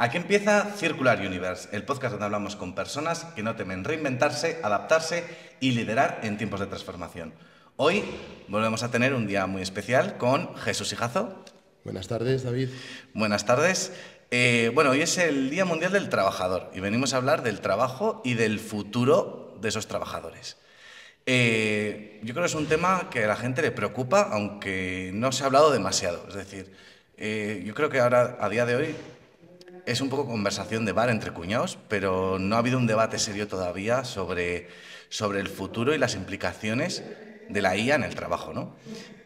Aquí empieza Circular Universe, el podcast donde hablamos con personas que no temen reinventarse, adaptarse y liderar en tiempos de transformación. Hoy volvemos a tener un día muy especial con Jesús Hijazo. Buenas tardes, David. Buenas tardes. Hoy es el Día Mundial del Trabajador y venimos a hablar del trabajo y del futuro de esos trabajadores. Yo creo que es un tema que a la gente le preocupa, aunque no se ha hablado demasiado. Es decir, yo creo que ahora, a día de hoy, es un poco conversación de bar entre cuñados, pero no ha habido un debate serio todavía sobre el futuro y las implicaciones de la IA en el trabajo, ¿no?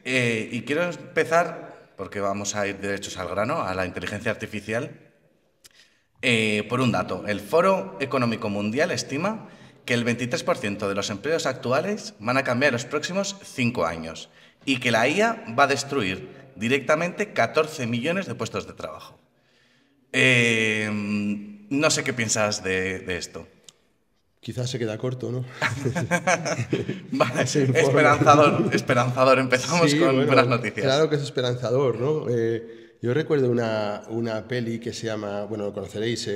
Y quiero empezar, porque vamos a ir derechos al grano, a la inteligencia artificial, por un dato. El Foro Económico Mundial estima que el 23% de los empleos actuales van a cambiar en los próximos 5 años y que la IA va a destruir directamente 14 millones de puestos de trabajo. No sé qué piensas de esto. Quizás se queda corto, ¿no? Vale, esperanzador. Empezamos Sí, con bueno, buenas noticias. Claro que es esperanzador, ¿no? Yo recuerdo una peli que se llama, bueno, lo conoceréis,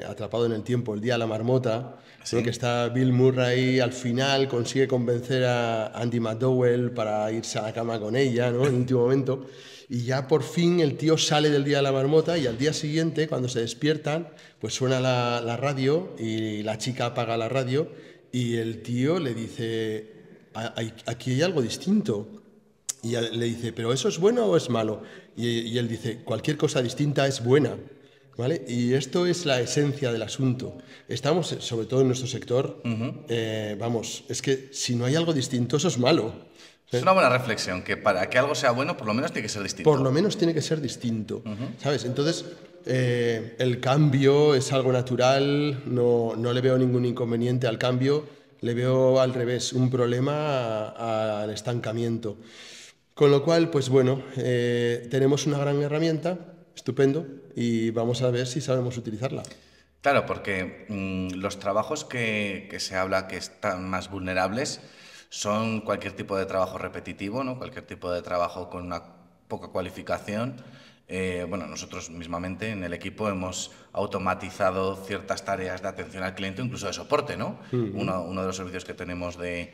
Atrapado en el tiempo, El día de la marmota, Sí. ¿no? Que está Bill Murray, al final consigue convencer a Andy McDowell para irse a la cama con ella, ¿no? En el último momento. Y ya por fin el tío sale del día de la marmota y al día siguiente, cuando se despiertan, pues suena la radio y la chica apaga la radio y el tío le dice, aquí hay algo distinto. Y le dice, ¿pero eso es bueno o es malo? Y él dice, cualquier cosa distinta es buena. ¿Vale? Y esto es la esencia del asunto. Estamos, sobre todo en nuestro sector, es que si no hay algo distinto, eso es malo. Es una buena reflexión, que para que algo sea bueno, por lo menos tiene que ser distinto. Por lo menos tiene que ser distinto, ¿sabes? Entonces, el cambio es algo natural, no le veo ningún inconveniente al cambio, le veo al revés, un problema al estancamiento. Con lo cual, pues bueno, tenemos una gran herramienta, estupendo, y vamos a ver si sabemos utilizarla. Claro, porque los trabajos que se habla que están más vulnerables son cualquier tipo de trabajo repetitivo, ¿no? Cualquier tipo de trabajo con una poca cualificación. Nosotros mismamente en el equipo hemos automatizado ciertas tareas de atención al cliente, incluso de soporte, ¿no? Uno de los servicios que tenemos de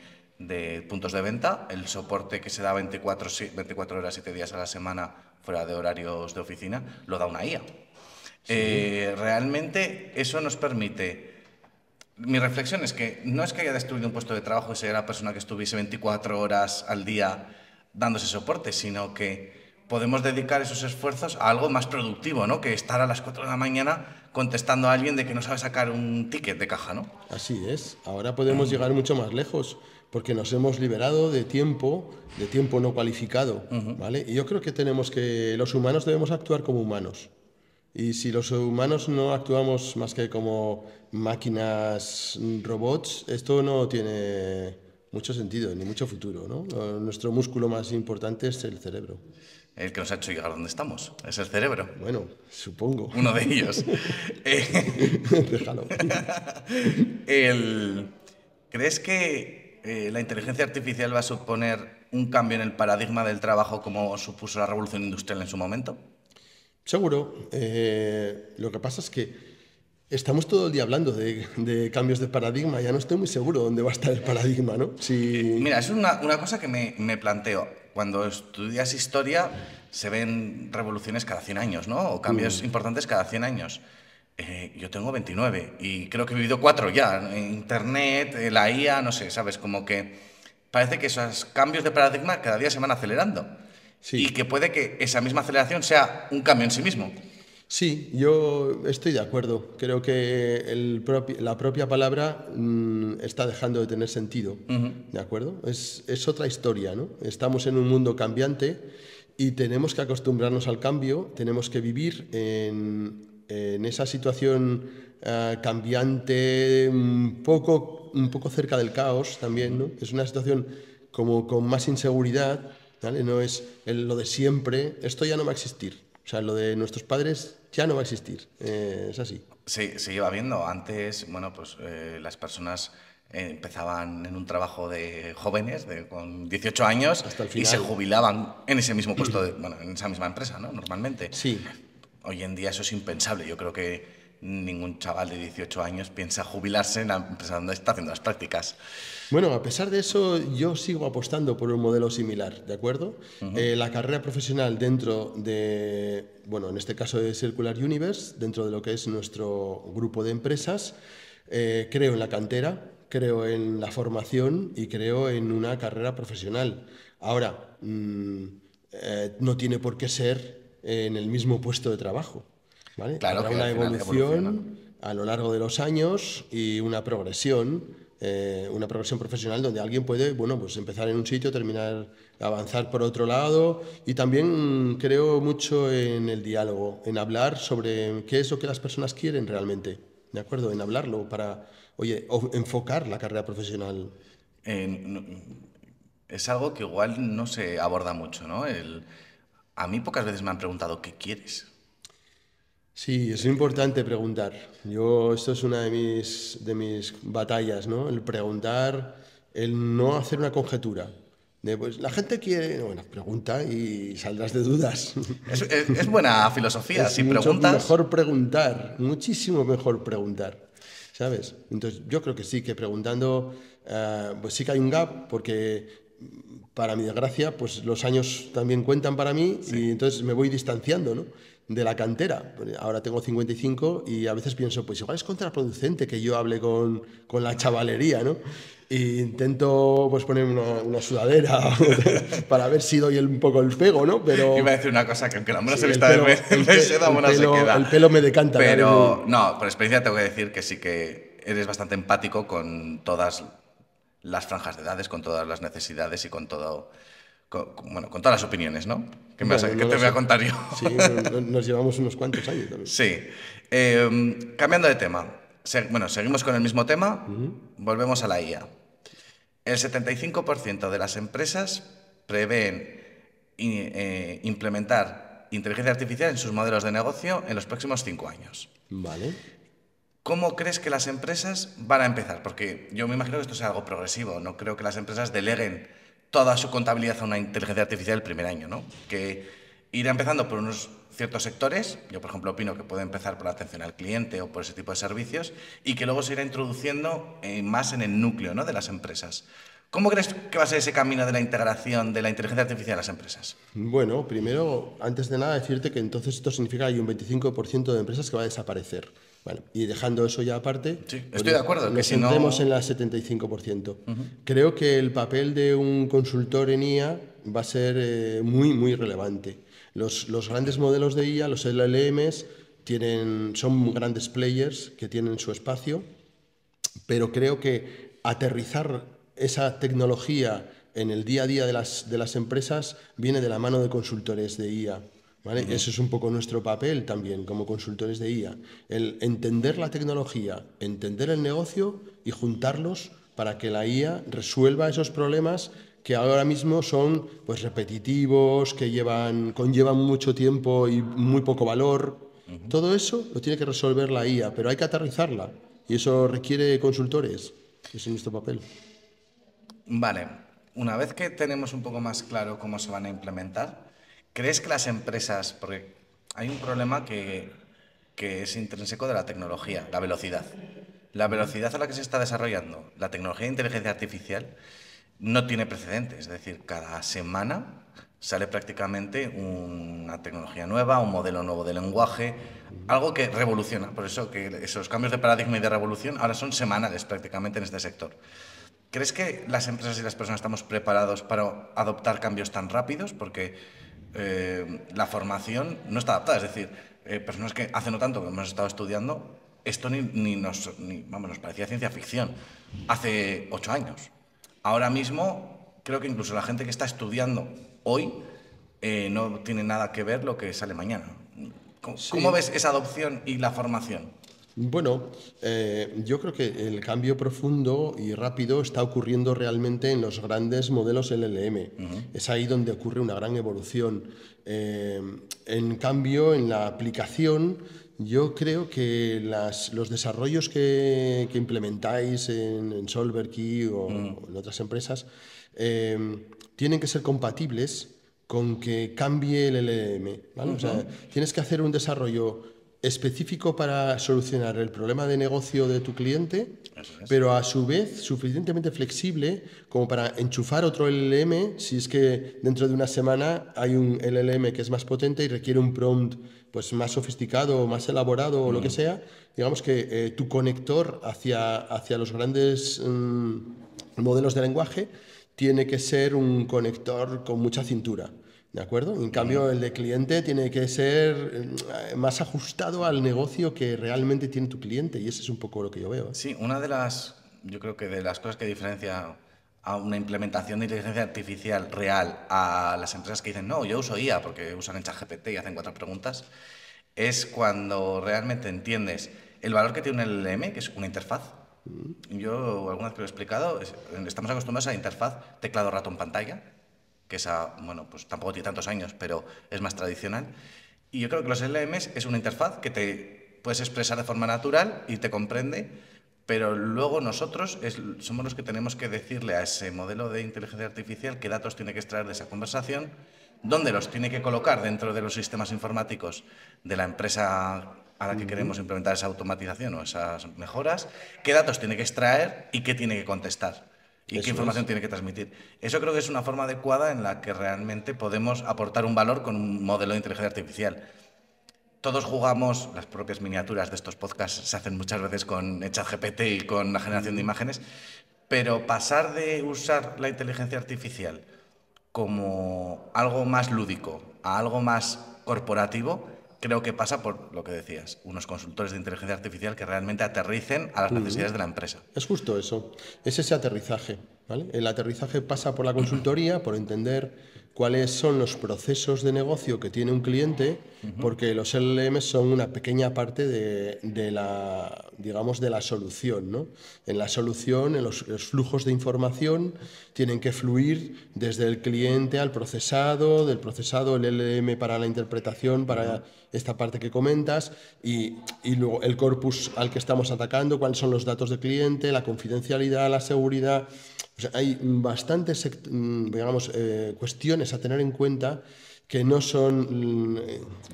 puntos de venta, el soporte que se da 24 horas, 7 días a la semana fuera de horarios de oficina, lo da una IA. Sí. Realmente eso nos permite... Mi reflexión es que no es que haya destruido un puesto de trabajo y sea la persona que estuviese 24 horas al día dándose soporte, sino que podemos dedicar esos esfuerzos a algo más productivo, ¿no? Que estar a las 4 de la mañana contestando a alguien de que no sabe sacar un ticket de caja, ¿no? Así es. Ahora podemos llegar mucho más lejos porque nos hemos liberado de tiempo no cualificado, ¿vale? Y yo creo que los humanos debemos actuar como humanos. Y si los humanos no actuamos más que como máquinas, robots, esto no tiene mucho sentido ni mucho futuro, ¿no? Nuestro músculo más importante es el cerebro. El que nos ha hecho llegar donde estamos, es el cerebro. Bueno, supongo. Uno de ellos. Déjalo. ¿Crees que la inteligencia artificial va a suponer un cambio en el paradigma del trabajo como supuso la revolución industrial en su momento? Seguro. Lo que pasa es que estamos todo el día hablando de cambios de paradigma. Ya no estoy muy seguro dónde va a estar el paradigma, ¿no? Mira, es una cosa que me planteo. Cuando estudias historia se ven revoluciones cada 100 años, ¿no? O cambios importantes cada 100 años. Yo tengo 29 y creo que he vivido 4 ya. Internet, la IA, no sé, ¿sabes? Como que parece que esos cambios de paradigma cada día se van acelerando. Sí. Y que puede que esa misma aceleración sea un cambio en sí mismo. Sí, yo estoy de acuerdo. Creo que la propia palabra está dejando de tener sentido. ¿De acuerdo? Es otra historia, ¿no? Estamos en un mundo cambiante y tenemos que acostumbrarnos al cambio, tenemos que vivir en esa situación cambiante, un poco cerca del caos también, ¿no? Es una situación como con más inseguridad, ¿vale? No es lo de siempre, esto ya no va a existir. O sea, lo de nuestros padres ya no va a existir. Es así. Sí, se iba viendo. Antes, las personas empezaban en un trabajo de jóvenes, con 18 años, hasta el final. Y se jubilaban en ese mismo puesto, en esa misma empresa, ¿no? Normalmente. Sí. hoy en día eso es impensable. Yo creo que ningún chaval de 18 años piensa jubilarse en la empresa donde está haciendo las prácticas. Bueno, a pesar de eso, yo sigo apostando por un modelo similar, ¿de acuerdo? La carrera profesional dentro de, bueno, en este caso de Circular Universe, dentro de lo que es nuestro grupo de empresas, creo en la cantera, creo en la formación y creo en una carrera profesional. Ahora, no tiene por qué ser en el mismo puesto de trabajo, ¿vale? Claro Habrá que al una final evoluciona, ¿no? evolución a lo largo de los años y una progresión profesional donde alguien puede, bueno, pues empezar en un sitio, terminar, avanzar por otro lado. Y también creo mucho en el diálogo, en hablar sobre qué es lo que las personas quieren realmente, ¿de acuerdo? En hablarlo para, oye, enfocar la carrera profesional. No- es algo que igual no se aborda mucho, ¿no? A mí pocas veces me han preguntado, ¿qué quieres? Sí, es importante preguntar. Esto es una de mis batallas, ¿no? El preguntar, el no hacer una conjetura. De, pues la gente quiere, bueno, pregunta y saldrás de dudas. Es buena filosofía. Es Si mucho preguntas, mejor preguntar, muchísimo mejor preguntar, ¿sabes? Entonces yo creo que sí, que preguntando, pues sí que hay un gap, porque para mi desgracia, pues los años también cuentan para mí y sí. entonces me voy distanciando, ¿no? De la cantera. Ahora tengo 55 y a veces pienso, pues igual es contraproducente que yo hable con la chavalería, ¿no? E intento pues poner una sudadera para ver si doy un poco el pego, ¿no? Iba a Pero decir una cosa que aunque la mona sí, se vista de seda, mona se queda. el pelo me decanta. Pero no, por experiencia tengo que decir que sí que eres bastante empático con todas las franjas de edades, con todas las necesidades y con todo, bueno, con todas las opiniones, ¿no? Bueno, ¿Qué no te lo voy a sé. contar yo? Sí, nos llevamos unos cuantos años también. Sí. Cambiando de tema. Bueno, seguimos con el mismo tema. Volvemos a la IA. El 75% de las empresas prevén implementar inteligencia artificial en sus modelos de negocio en los próximos 5 años. Vale. ¿Cómo crees que las empresas van a empezar? Porque yo me imagino que esto sea algo progresivo. No creo que las empresas deleguen toda su contabilidad a una inteligencia artificial el primer año, ¿no? Que irá empezando por unos ciertos sectores. Yo, por ejemplo, opino que puede empezar por la atención al cliente o por ese tipo de servicios y que luego se irá introduciendo más en el núcleo, ¿no?, de las empresas. ¿Cómo crees que va a ser ese camino de la integración de la inteligencia artificial en las empresas? Bueno, primero, antes de nada, decirte que entonces esto significa que hay un 25% de empresas que va a desaparecer. Bueno, y dejando eso ya aparte, Sí, pues estoy de acuerdo, que nos si centremos en no... la 75%. Creo que el papel de un consultor en IA va a ser muy relevante. Los grandes modelos de IA, los LLMs, son grandes players que tienen su espacio, pero creo que aterrizar esa tecnología en el día a día de las empresas viene de la mano de consultores de IA. ¿Vale? Eso es un poco nuestro papel también como consultores de IA, el entender la tecnología, entender el negocio y juntarlos para que la IA resuelva esos problemas que ahora mismo son pues repetitivos, que conllevan mucho tiempo y muy poco valor. Todo eso lo tiene que resolver la IA, pero hay que aterrizarla y eso requiere consultores. Ese es nuestro papel. Vale, una vez que tenemos un poco más claro cómo se van a implementar, ¿crees que las empresas, porque hay un problema que es intrínseco de la tecnología, la velocidad? La velocidad a la que se está desarrollando la tecnología de inteligencia artificial no tiene precedentes, es decir, cada semana sale prácticamente una tecnología nueva, un modelo nuevo de lenguaje, algo que revoluciona. Por eso que esos cambios de paradigma y de revolución ahora son semanales prácticamente en este sector. ¿Crees que las empresas y las personas estamos preparados para adoptar cambios tan rápidos? Porque la formación no está adaptada. Es decir, personas que hace no tanto que hemos estado estudiando, esto vamos, nos parecía ciencia ficción hace 8 años. Ahora mismo, creo que incluso la gente que está estudiando hoy no tiene nada que ver lo que sale mañana. ¿Cómo Sí, ves esa adopción y la formación? bueno, yo creo que el cambio profundo y rápido está ocurriendo realmente en los grandes modelos LLM. Es ahí donde ocurre una gran evolución. En cambio, en la aplicación, yo creo que los desarrollos que implementáis en SolverKey o en otras empresas tienen que ser compatibles con que cambie el LLM, ¿vale? O sea, tienes que hacer un desarrollo específico para solucionar el problema de negocio de tu cliente, pero a su vez suficientemente flexible como para enchufar otro LLM si es que dentro de una semana hay un LLM que es más potente y requiere un prompt pues, más sofisticado, más elaborado o lo que sea. Digamos que tu conector hacia los grandes modelos de lenguaje tiene que ser un conector con mucha cintura. ¿De acuerdo? En cambio, el de cliente tiene que ser más ajustado al negocio que realmente tiene tu cliente, y eso es un poco lo que yo veo. Sí, yo creo que de las cosas que diferencia a una implementación de inteligencia artificial real a las empresas que dicen, no, yo uso IA porque usan el ChatGPT y hacen 4 preguntas, es cuando realmente entiendes el valor que tiene un LLM, que es una interfaz. Yo alguna vez que lo he explicado, estamos acostumbrados a la interfaz teclado ratón pantalla, que esa, bueno, pues tampoco tiene tantos años, pero es más tradicional. Y yo creo que los LLMs es una interfaz que te puedes expresar de forma natural y te comprende, pero luego nosotros somos los que tenemos que decirle a ese modelo de inteligencia artificial qué datos tiene que extraer de esa conversación, dónde los tiene que colocar dentro de los sistemas informáticos de la empresa a la que queremos implementar esa automatización o esas mejoras, qué datos tiene que extraer y qué tiene que contestar. ¿Y qué información tiene que transmitir? Eso creo que es una forma adecuada en la que realmente podemos aportar un valor con un modelo de inteligencia artificial. Todos jugamos, las propias miniaturas de estos podcasts se hacen muchas veces con ChatGPT y con la generación de imágenes, pero pasar de usar la inteligencia artificial como algo más lúdico a algo más corporativo, creo que pasa por lo que decías, unos consultores de inteligencia artificial que realmente aterricen a las necesidades de la empresa. Es justo eso, es ese aterrizaje, ¿vale? El aterrizaje pasa por la consultoría, por entender cuáles son los procesos de negocio que tiene un cliente, porque los LLM son una pequeña parte de la, digamos, de la solución, ¿no? En la solución, en los flujos de información tienen que fluir desde el cliente al procesado, del procesado el LLM para la interpretación, para esta parte que comentas, y luego el corpus al que estamos atacando, cuáles son los datos del cliente, la confidencialidad, la seguridad. O sea, hay bastantes, digamos, cuestiones a tener en cuenta que no son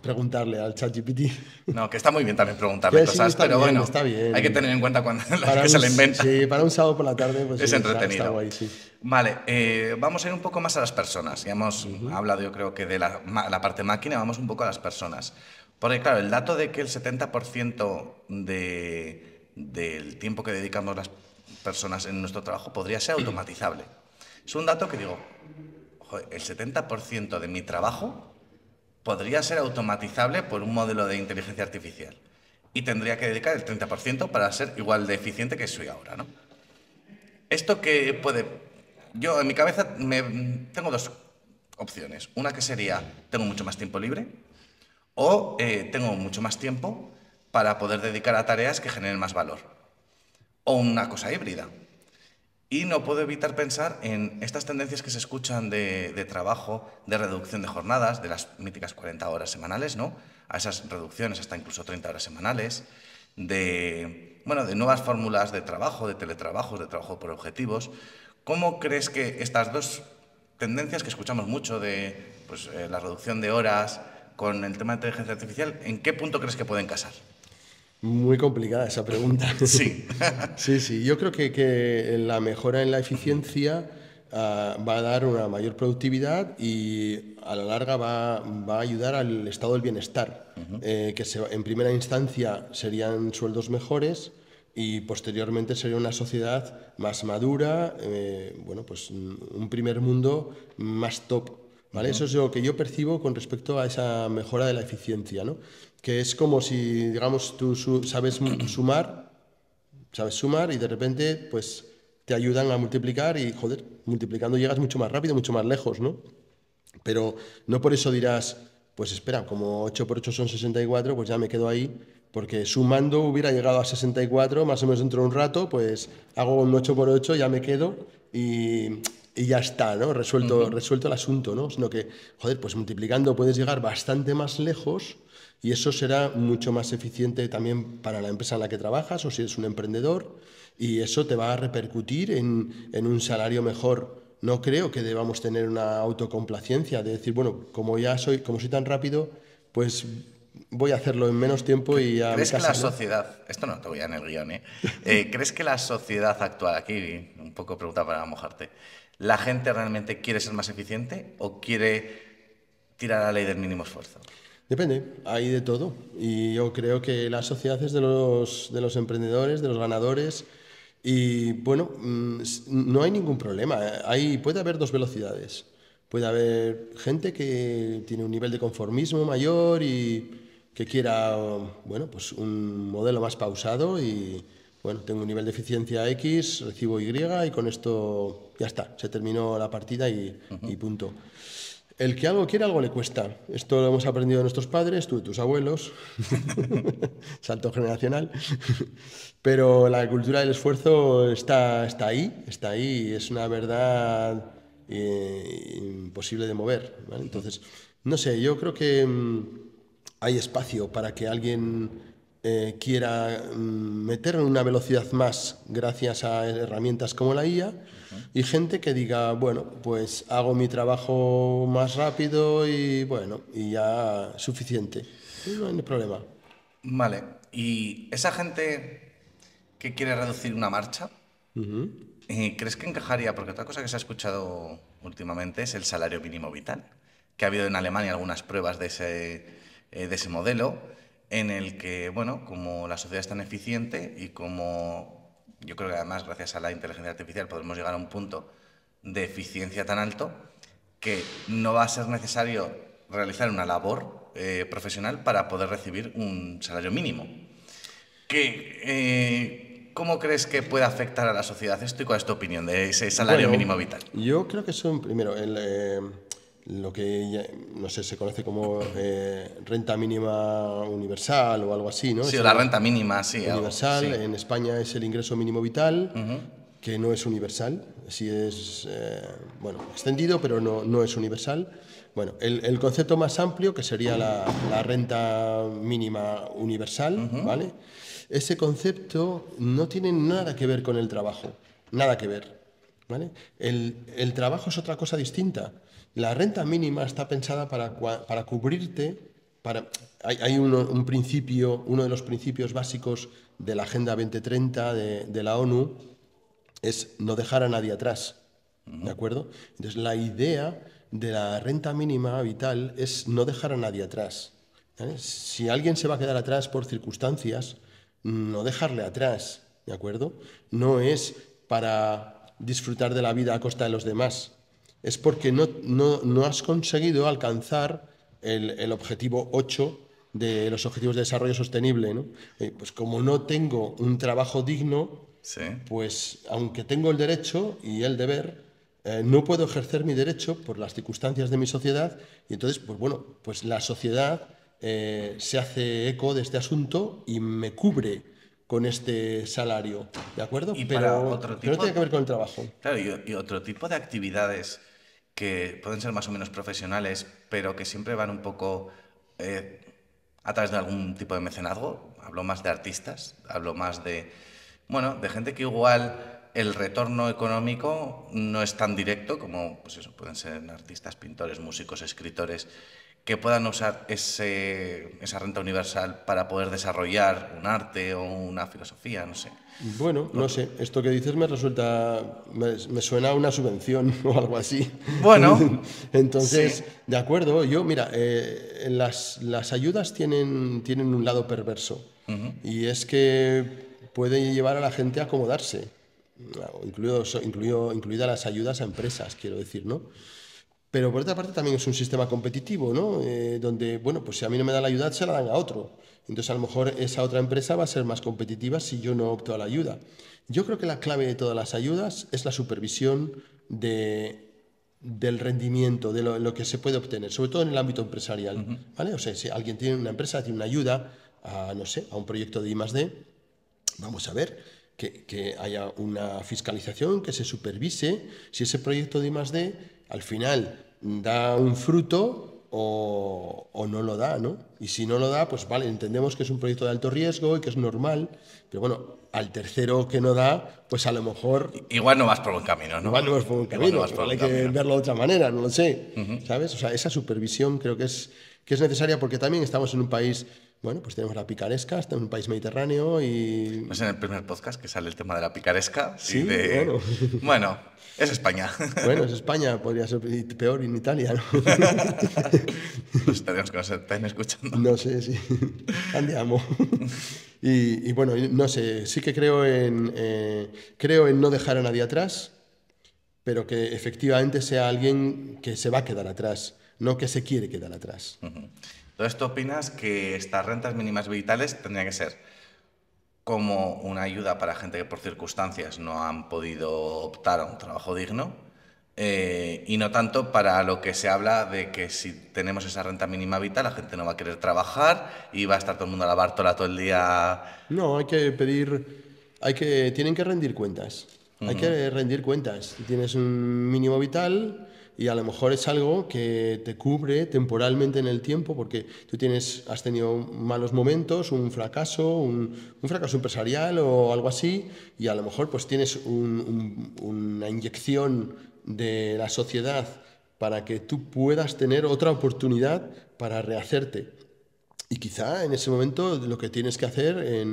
preguntarle al ChatGPT. No, que está muy bien también preguntarle cosas, pero bien, bueno, está bien. hay que tener en cuenta cuando que se le inventa. Sí, para un sábado por la tarde pues, es sí, entretenido. Está guay, sí. Vale, vamos a ir un poco más a las personas. Ya hemos hablado, yo creo que de la parte máquina, vamos un poco a las personas. Porque claro, el dato de que el 70% del tiempo que dedicamos las personas en nuestro trabajo podría ser automatizable. Es un dato que digo, joder, el 70% de mi trabajo podría ser automatizable por un modelo de inteligencia artificial. Y tendría que dedicar el 30% para ser igual de eficiente que soy ahora, ¿no? Esto que puede... Yo en mi cabeza tengo dos opciones. Una que sería, tengo mucho más tiempo libre, o tengo mucho más tiempo para poder dedicar a tareas que generen más valor. O una cosa híbrida. Y no puedo evitar pensar en estas tendencias que se escuchan de trabajo, de reducción de jornadas, de las míticas 40 horas semanales, ¿no? A esas reducciones hasta incluso 30 horas semanales, de nuevas fórmulas de trabajo, de teletrabajos, de trabajo por objetivos. ¿Cómo crees que estas dos tendencias que escuchamos mucho de la reducción de horas con el tema de inteligencia artificial, en qué punto crees que pueden casar? Muy complicada esa pregunta. Sí. Sí. Yo creo que la mejora en la eficiencia va a dar una mayor productividad y a la larga va a ayudar al estado del bienestar, que en primera instancia serían sueldos mejores y posteriormente sería una sociedad más madura, pues un primer mundo más top. ¿Vale? Eso es lo que yo percibo con respecto a esa mejora de la eficiencia, ¿no? Que es como si, digamos, tú sabes sumar y de repente pues te ayudan a multiplicar y, joder, multiplicando llegas mucho más rápido, mucho más lejos, ¿no? Pero no por eso dirás, pues espera, como 8 por 8 son 64, pues ya me quedo ahí, porque sumando hubiera llegado a 64, más o menos dentro de un rato, pues hago un 8 por 8, ya me quedo y ya está, ¿no? Resuelto el asunto, ¿no? Sino que, joder, pues multiplicando puedes llegar bastante más lejos y eso será mucho más eficiente también para la empresa en la que trabajas o si eres un emprendedor y eso te va a repercutir en un salario mejor, no creo que debamos tener una autocomplacencia de decir, bueno, como soy tan rápido, pues voy a hacerlo en menos tiempo y a mi ¿Crees que casa, la ¿no? sociedad, esto no te voy a en el guión, ¿crees que la sociedad actual, aquí un poco pregunta para mojarte, la gente realmente quiere ser más eficiente o quiere tirar a la ley del mínimo esfuerzo? Depende, hay de todo. Y yo creo que la sociedad es de los emprendedores, de los ganadores. Y bueno, no hay ningún problema. Puede haber dos velocidades. Puede haber gente que tiene un nivel de conformismo mayor y que quiera, bueno, pues un modelo más pausado y, bueno, tengo un nivel de eficiencia X, recibo Y y con esto ya está, se terminó la partida y punto. El que algo quiere, algo le cuesta. Esto lo hemos aprendido de nuestros padres, tú de tus abuelos. Salto generacional. Pero la cultura del esfuerzo está ahí, y es una verdad imposible de mover, ¿vale? Entonces, no sé, yo creo que hay espacio para que alguien quiera meter una velocidad más gracias a herramientas como la IA y gente que diga, bueno, pues hago mi trabajo más rápido y bueno, y ya suficiente. Y no hay problema. Vale, y esa gente que quiere reducir una marcha, ¿crees que encajaría? Porque otra cosa que se ha escuchado últimamente es el salario mínimo vital, que ha habido en Alemania algunas pruebas de ese modelo, en el que, bueno, como la sociedad es tan eficiente y como yo creo que además gracias a la inteligencia artificial podemos llegar a un punto de eficiencia tan alto que no va a ser necesario realizar una labor profesional para poder recibir un salario mínimo. ¿Cómo crees que puede afectar a la sociedad esto y cuál es tu opinión de ese salario Bueno, mínimo vital? yo creo que son, primero, lo que no sé, se conoce como renta mínima universal o algo así, ¿no? Sí, o la renta mínima, sí, algo. Universal, Sí. en España es el ingreso mínimo vital, que no es universal, sí es, bueno, extendido, pero no es universal. Bueno, el concepto más amplio, que sería la renta mínima universal, ¿vale? Ese concepto no tiene nada que ver con el trabajo, nada que ver, ¿vale? El trabajo es otra cosa distinta. La renta mínima está pensada para cubrirte, hay un principio, uno de los principios básicos de la Agenda 2030 de la ONU es no dejar a nadie atrás, ¿de acuerdo? Entonces la idea de la renta mínima vital es no dejar a nadie atrás, ¿vale? Si alguien se va a quedar atrás por circunstancias, no dejarle atrás, ¿de acuerdo? No es para disfrutar de la vida a costa de los demás, es porque no has conseguido alcanzar el objetivo 8 de los Objetivos de Desarrollo Sostenible, ¿no? Pues como no tengo un trabajo digno, Sí. pues aunque tengo el derecho y el deber, no puedo ejercer mi derecho por las circunstancias de mi sociedad y entonces, pues bueno, pues la sociedad se hace eco de este asunto y me cubre con este salario, ¿de acuerdo? Y para Pero otro que no tipo, tiene que ver con el trabajo. claro, y otro tipo de actividades que pueden ser más o menos profesionales, pero que siempre van un poco eh, a través de algún tipo de mecenazgo. Hablo más de artistas, hablo más de, bueno, de gente que igual el retorno económico no es tan directo como, pues eso, pueden ser artistas, pintores, músicos, escritores, que puedan usar esa renta universal para poder desarrollar un arte o una filosofía, no sé. Bueno, no sé, esto que dices me suena a una subvención o algo así. Bueno, Entonces, sí. de acuerdo, yo, mira, las ayudas tienen un lado perverso y es que puede llevar a la gente a acomodarse, incluidas las ayudas a empresas, quiero decir, ¿no? Pero por otra parte también es un sistema competitivo, ¿no? Donde, bueno, pues si a mí no me dan la ayuda, se la dan a otro. Entonces a lo mejor esa otra empresa va a ser más competitiva si yo no opto a la ayuda. Yo creo que la clave de todas las ayudas es la supervisión del rendimiento, de lo que se puede obtener, sobre todo en el ámbito empresarial, ¿vale? O sea, si alguien tiene una empresa, tiene una ayuda a, no sé, a un proyecto de I+D, vamos a ver que haya una fiscalización, que se supervise si ese proyecto de I+D al final da un fruto, o no lo da, ¿no? Y si no lo da, pues vale, entendemos que es un proyecto de alto riesgo y que es normal, pero bueno, al tercero que no da, pues a lo mejor... Igual no vas por buen camino, ¿no? Igual no vas por buen camino, no vas por igual hay buen que camino. verlo de otra manera, no lo sé, ¿sabes? O sea, esa supervisión creo que es necesaria porque también estamos en un país, bueno, pues tenemos la picaresca, estamos en un país mediterráneo y... No es en el primer podcast que sale el tema de la picaresca y Sí, de... bueno. Bueno, es España. Bueno, es España, podría ser peor en Italia, ¿no? Los italianos que nos estén escuchando. No sé, sí. Andiamo. Y bueno, no sé, sí que creo en no dejar a nadie atrás, pero que efectivamente sea alguien que se va a quedar atrás, no que se quiere quedar atrás. Entonces, ¿tú opinas que estas rentas mínimas vitales tendrían que ser como una ayuda para gente que por circunstancias no han podido optar a un trabajo digno? Y no tanto para lo que se habla de que si tenemos esa renta mínima vital, la gente no va a querer trabajar y va a estar todo el mundo a la Bártola todo el día. No, hay que pedir, tienen que rendir cuentas. Hay que rendir cuentas. Tienes un mínimo vital y a lo mejor es algo que te cubre temporalmente en el tiempo porque has tenido malos momentos, un fracaso empresarial o algo así y a lo mejor pues tienes una inyección de la sociedad para que tú puedas tener otra oportunidad para rehacerte. Y quizá en ese momento lo que tienes que hacer,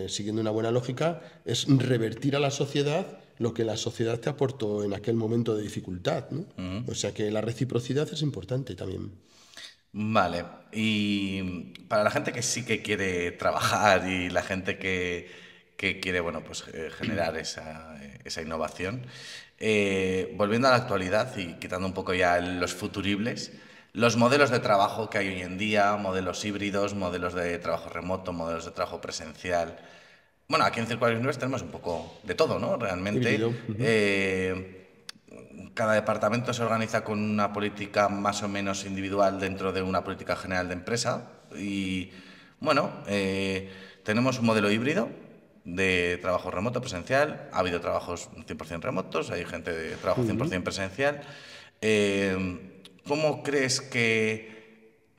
siguiendo una buena lógica, es revertir a la sociedad lo que la sociedad te aportó en aquel momento de dificultad, ¿no? O sea que la reciprocidad es importante también. Vale, y para la gente que sí que quiere trabajar y la gente que quiere, bueno, pues generar esa innovación, volviendo a la actualidad y quitando un poco ya los futuribles, los modelos de trabajo que hay hoy en día, modelos híbridos, modelos de trabajo remoto, modelos de trabajo presencial. Bueno, aquí en Circular Universe tenemos un poco de todo, ¿no? Híbrido. Realmente, cada departamento se organiza con una política más o menos individual dentro de una política general de empresa. Y bueno, tenemos un modelo híbrido de trabajo remoto presencial. Ha habido trabajos 100% remotos, hay gente de trabajo 100% presencial. ¿Cómo crees que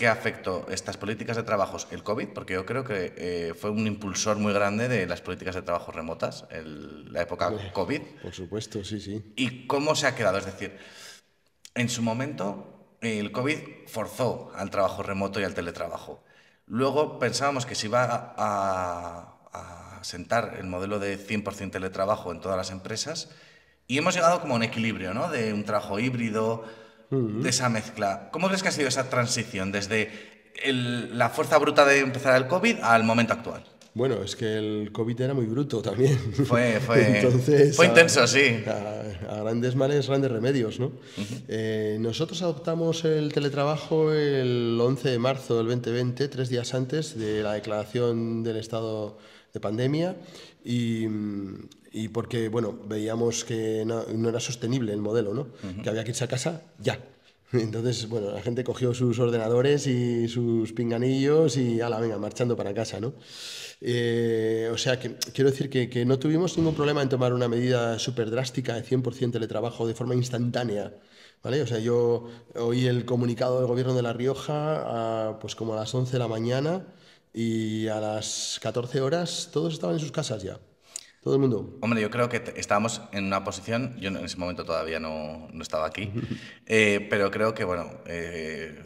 afectó estas políticas de trabajos el COVID? Porque yo creo que fue un impulsor muy grande de las políticas de trabajo remotas, la época COVID. Por supuesto, sí, sí. ¿Y cómo se ha quedado? Es decir, en su momento el COVID forzó al trabajo remoto y al teletrabajo. Luego pensábamos que se iba a sentar el modelo de 100% teletrabajo en todas las empresas y hemos llegado como a un equilibrio, ¿no? De un trabajo híbrido, de esa mezcla. ¿Cómo crees que ha sido esa transición desde la fuerza bruta de empezar el COVID al momento actual? Bueno, es que el COVID era muy bruto también. Fue Entonces, intenso, sí. A grandes males, grandes remedios, ¿no? Nosotros adoptamos el teletrabajo el 11 de marzo del 2020, 3 días antes de la declaración del estado de pandemia y porque, bueno, veíamos que no era sostenible el modelo, ¿no? Que había que irse a casa ya. Entonces, bueno, la gente cogió sus ordenadores y sus pinganillos y ala, venga, marchando para casa, ¿no? O sea, que quiero decir que no tuvimos ningún problema en tomar una medida súper drástica de 100% teletrabajo de forma instantánea, ¿vale? O sea, yo oí el comunicado del gobierno de La Rioja pues como a las 11 de la mañana y a las 14 horas todos estaban en sus casas ya. Todo el mundo. Hombre, yo creo que estábamos en una posición, yo en ese momento todavía no estaba aquí, pero creo que, bueno,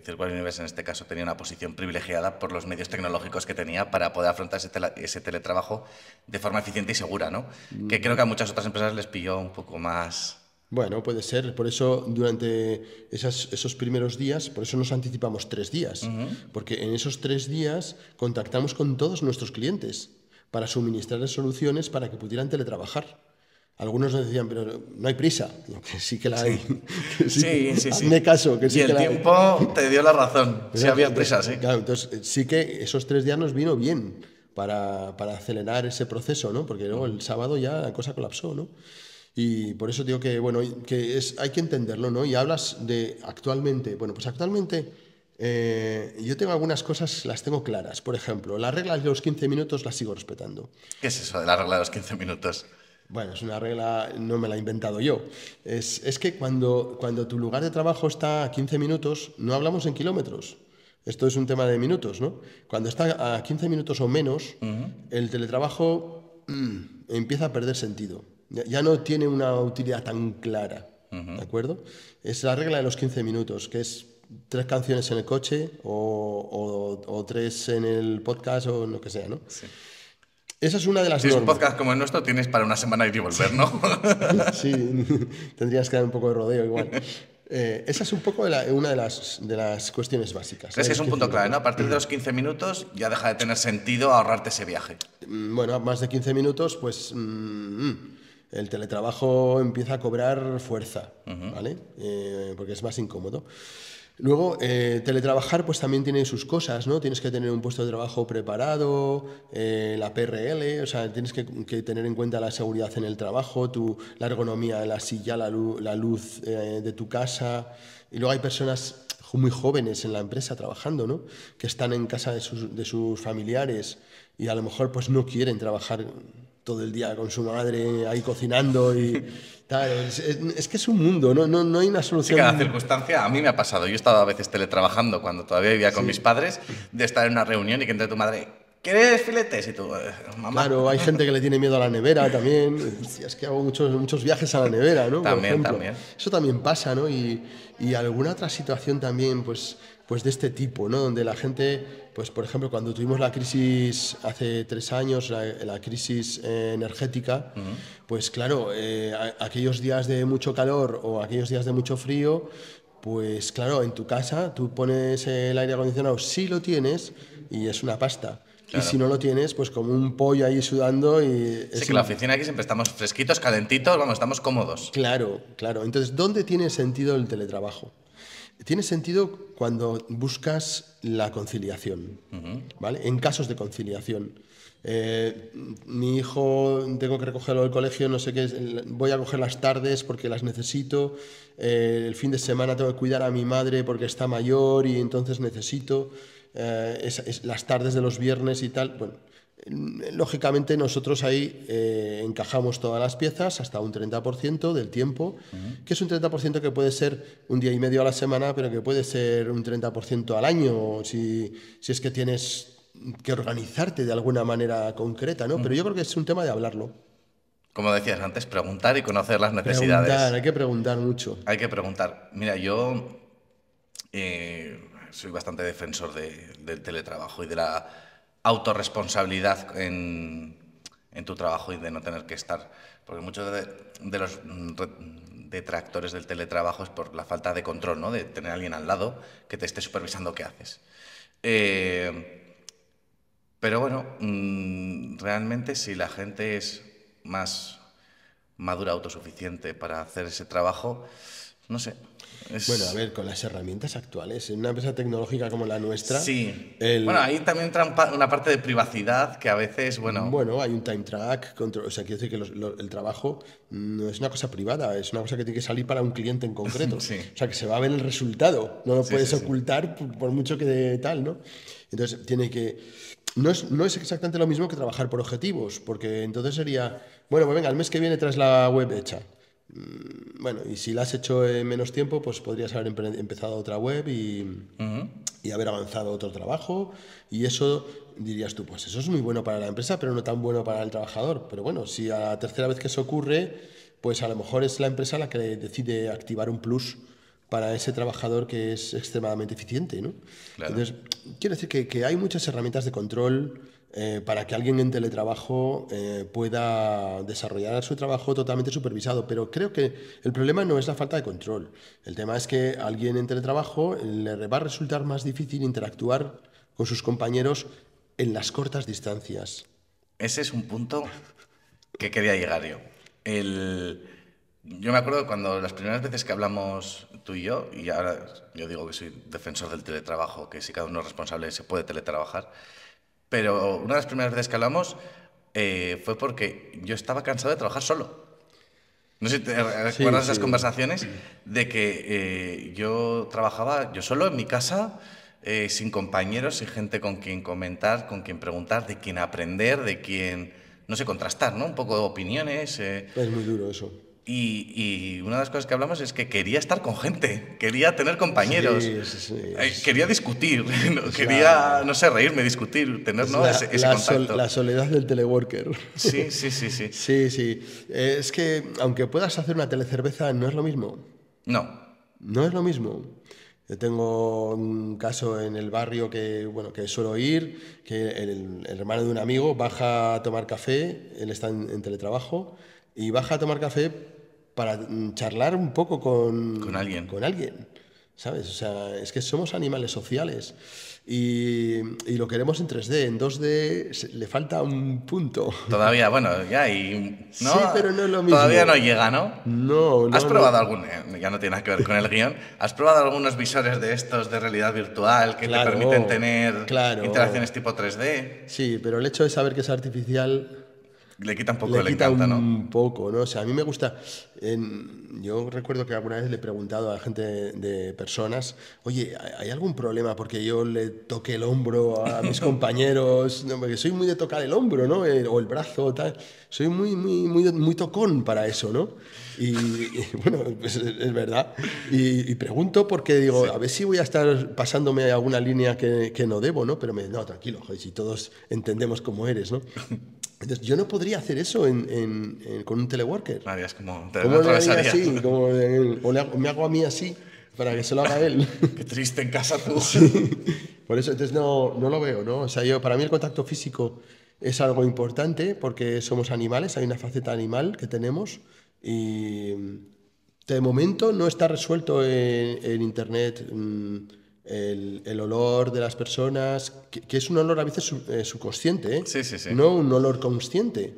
Circular Universe en este caso tenía una posición privilegiada por los medios tecnológicos que tenía para poder afrontar ese teletrabajo de forma eficiente y segura, ¿no? Que creo que a muchas otras empresas les pilló un poco más... Bueno, puede ser. Por eso, durante esos primeros días, por eso nos anticipamos 3 días. Porque en esos 3 días contactamos con todos nuestros clientes para suministrarles soluciones para que pudieran teletrabajar. Algunos nos decían, pero no hay prisa. Que sí que la hay. Que Sí. Hazme caso, que sí y que el la hay. tiempo te dio la razón. Sí había prisa, sí. Claro, entonces sí que esos 3 días nos vino bien para acelerar ese proceso, ¿no? Porque luego el sábado ya la cosa colapsó, ¿no? Y por eso digo que, bueno, hay que entenderlo, ¿no? Y hablas de actualmente. Bueno, pues actualmente yo tengo algunas cosas, las tengo claras. Por ejemplo, la regla de los 15 minutos la sigo respetando. ¿Qué es eso de la regla de los 15 minutos? Bueno, es una regla, no me la he inventado yo. Es que cuando tu lugar de trabajo está a 15 minutos, no hablamos en kilómetros. Esto es un tema de minutos, ¿no? Cuando está a 15 minutos o menos, el teletrabajo empieza a perder sentido. Ya no tiene una utilidad tan clara, ¿de acuerdo? Es la regla de los 15 minutos, que es 3 canciones en el coche o 3 en el podcast o lo que sea, ¿no? Sí. Esa es una de las Si es un normas. podcast como el nuestro, tienes para una semana ir y volver, ¿no? Sí, tendrías que dar un poco de rodeo igual. Esa es un poco una de las cuestiones básicas. ¿Crees que es un punto clave, ¿no? A partir de minutos. los 15 minutos ya deja de tener sentido ahorrarte ese viaje. Bueno, más de 15 minutos, pues el teletrabajo empieza a cobrar fuerza, ¿vale? Porque es más incómodo. Luego, teletrabajar pues también tiene sus cosas, ¿no? Tienes que tener un puesto de trabajo preparado, la PRL, o sea, tienes que tener en cuenta la seguridad en el trabajo, la ergonomía de la silla, la luz de tu casa. Y luego hay personas muy jóvenes en la empresa trabajando, ¿no? Que están en casa de sus familiares y a lo mejor pues no quieren trabajar todo el día con su madre ahí cocinando y tal. Es que es un mundo, no hay una Sí, solución. cada circunstancia a mí me ha pasado. Yo he estado a veces teletrabajando cuando todavía vivía con mis padres, de estar en una reunión y que entre tu madre, ¿quieres filetes? Y tú, mamá. Claro, hay gente que le tiene miedo a la nevera también. Hostia, es que hago muchos viajes a la nevera, ¿no? Por También, ejemplo. también. Eso también pasa, ¿no? Y alguna otra situación también, pues de este tipo, ¿no? Donde la gente, pues por ejemplo, cuando tuvimos la crisis hace 3 años, la crisis energética, pues claro, aquellos días de mucho calor o aquellos días de mucho frío, pues claro, en tu casa tú pones el aire acondicionado, si lo tienes, y es una pasta. Claro. Y si no lo tienes, pues como un pollo ahí sudando y... Sí, que en la oficina aquí siempre estamos fresquitos, calentitos, vamos, estamos cómodos. Claro, claro. Entonces, ¿dónde tiene sentido el teletrabajo? Tiene sentido cuando buscas la conciliación, ¿vale? En casos de conciliación. Mi hijo, tengo que recogerlo del colegio, no sé qué, voy a coger las tardes porque las necesito, el fin de semana tengo que cuidar a mi madre porque está mayor y entonces necesito las tardes de los viernes y tal. Bueno, lógicamente nosotros ahí encajamos todas las piezas hasta un 30% del tiempo, que es un 30% que puede ser un día y medio a la semana, pero que puede ser un 30% al año, si es que tienes que organizarte de alguna manera concreta, ¿no? Pero yo creo que es un tema de hablarlo. Como decías antes, preguntar y conocer las necesidades. Preguntar, hay que preguntar mucho. Hay que preguntar. Mira, yo soy bastante defensor del teletrabajo y de la autorresponsabilidad en tu trabajo y de no tener que estar. Porque muchos de los detractores del teletrabajo es por la falta de control, ¿no? De tener a alguien al lado que te esté supervisando qué haces. Pero bueno, realmente si la gente es más madura, autosuficiente para hacer ese trabajo, no sé. Bueno, a ver, con las herramientas actuales, en una empresa tecnológica como la nuestra... Sí. Bueno, ahí también entra una parte de privacidad que a veces, bueno... Bueno, hay un time track, o sea, quiero decir que el trabajo no es una cosa privada, es una cosa que tiene que salir para un cliente en concreto. Sí. O sea, que se va a ver el resultado, no lo puedes sí. ocultar por mucho que tal, ¿no? Entonces, tiene que... No es exactamente lo mismo que trabajar por objetivos, porque entonces sería, bueno, pues venga, el mes que viene traes la web hecha. Bueno, y si la has hecho en menos tiempo, pues podrías haber empezado otra web y haber avanzado otro trabajo. Y eso, dirías tú, pues eso es muy bueno para la empresa, pero no tan bueno para el trabajador. Pero bueno, si a la tercera vez que eso ocurre, pues a lo mejor es la empresa la que decide activar un plus para ese trabajador que es extremadamente eficiente, ¿no? Claro. Entonces, quiero decir que hay muchas herramientas de control para que alguien en teletrabajo pueda desarrollar su trabajo totalmente supervisado. Pero creo que el problema no es la falta de control. El tema es que a alguien en teletrabajo le va a resultar más difícil interactuar con sus compañeros en las cortas distancias. Ese es un punto que quería llegar yo. Yo me acuerdo cuando las primeras veces que hablamos tú y ahora yo digo que soy defensor del teletrabajo, que si cada uno es responsable se puede teletrabajar, pero una de las primeras veces que hablamos fue porque yo estaba cansado de trabajar solo. No sé si te recuerdas esas conversaciones de que yo trabajaba yo solo en mi casa, sin compañeros, sin gente con quien comentar, con quien preguntar, de quien aprender, de quien no sé, contrastar, ¿no? Un poco opiniones. Es muy duro eso. Y una de las cosas que hablamos es que quería estar con gente, quería tener Sí, compañeros, es, quería discutir, ¿no? es Quería, la, no sé, reírme, discutir, tener, es ¿no? Ese la contacto. soledad del teleworker. Sí, sí, sí, sí. Sí, sí. Es que aunque puedas hacer una telecerveza, no es lo mismo. No, No es lo mismo. Yo tengo un caso en el barrio que, bueno, que suelo ir, que el hermano de un amigo baja a tomar café, él está en teletrabajo, y baja a tomar café para charlar un poco con alguien. con alguien, ¿sabes? O sea, es que somos animales sociales y lo queremos en 3D, en 2D le falta un punto. Todavía, bueno, ya, y, ¿no? Sí, pero no es lo Todavía no mismo. llega, ¿no? No, ¿Has no, probado no. algún, ya no tiene nada que ver con el guión, ¿has probado algunos visores de estos de realidad virtual que te permiten Claro, tener interacciones claro. tipo 3D? Sí, pero el hecho de saber que es artificial Le quita un poco le el quita encanto, ¿no? un poco, ¿no? O sea, a mí me gusta. Yo recuerdo que alguna vez le he preguntado a gente de personas, oye, ¿hay algún problema porque yo le toque el hombro a mis compañeros? No, porque soy muy de tocar el hombro, ¿no? O el brazo, tal. Soy muy tocón para eso, ¿no? Bueno, pues es verdad. Y pregunto porque digo, Sí. a ver si voy a estar pasándome alguna línea que no debo, ¿no? Pero no, tranquilo, joder, si todos entendemos cómo eres, ¿no? Entonces, yo no podría hacer eso con un teleworker. Nadie es como, te ¿Cómo le haría atravesarías. así? O me hago a mí así para que se lo haga él. Qué triste en casa tú. Por eso, entonces no lo veo, ¿no? O sea, para mí el contacto físico es algo importante porque somos animales, hay una faceta animal que tenemos y de momento no está resuelto en Internet el olor de las personas, que es un olor a veces subconsciente, ¿eh? Sí, sí, sí. No un olor consciente,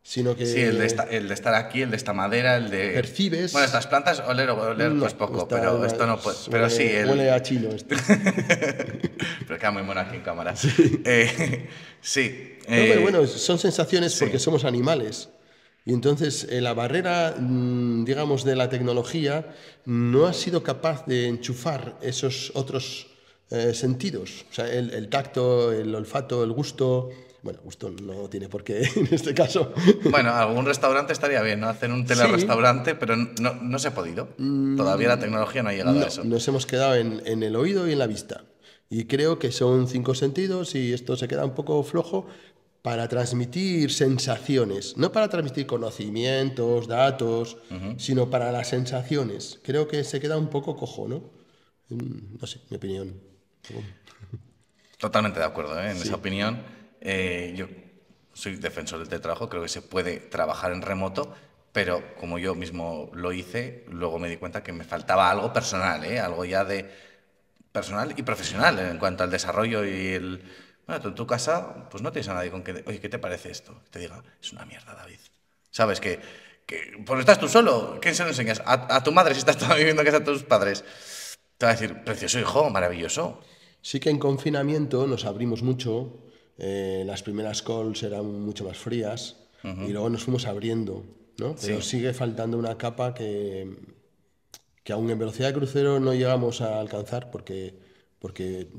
sino Sí, que el de estar aquí, el de esta madera, el de... Bueno, percibes. estas plantas, oler pues No, poco, pero esto no puede... Pero sí, huele a chino esto. Pero queda muy mono aquí en cámara. Sí. No, pero bueno, son sensaciones Sí. porque somos animales. Y entonces la barrera, digamos, de la tecnología no ha sido capaz de enchufar esos otros sentidos. O sea, el tacto, el olfato, el gusto. Bueno, gusto no tiene por qué en este caso. Bueno, algún restaurante estaría bien, ¿no? Hacer un Sí, telerestaurante, pero no se ha podido. Todavía la tecnología no ha llegado a no, eso. nos hemos quedado en el oído y en la vista. Y creo que son 5 sentidos y esto se queda un poco flojo para transmitir sensaciones, no para transmitir conocimientos, datos, sino para las sensaciones. Creo que se queda un poco cojo, ¿no? No sé, mi opinión. Totalmente de acuerdo, ¿eh? En esa Sí. opinión. Yo soy defensor del teletrabajo, creo que se puede trabajar en remoto, pero como yo mismo lo hice, luego me di cuenta que me faltaba algo personal, ¿eh? Algo ya de personal y profesional en cuanto al desarrollo y el... Bueno, tú en tu casa, pues no tienes a nadie con que... Oye, ¿qué te parece esto? Que te diga, es una mierda, David. ¿Sabes? Pues estás tú solo. ¿Quién se lo enseñas? A tu madre si estás todavía viviendo en casa de tus padres. Te va a decir, precioso hijo, maravilloso. Sí que en confinamiento nos abrimos mucho, las primeras calls eran mucho más frías y luego nos fuimos abriendo, ¿no? Pero Sí. sigue faltando una capa que aún en velocidad de crucero no llegamos a alcanzar porque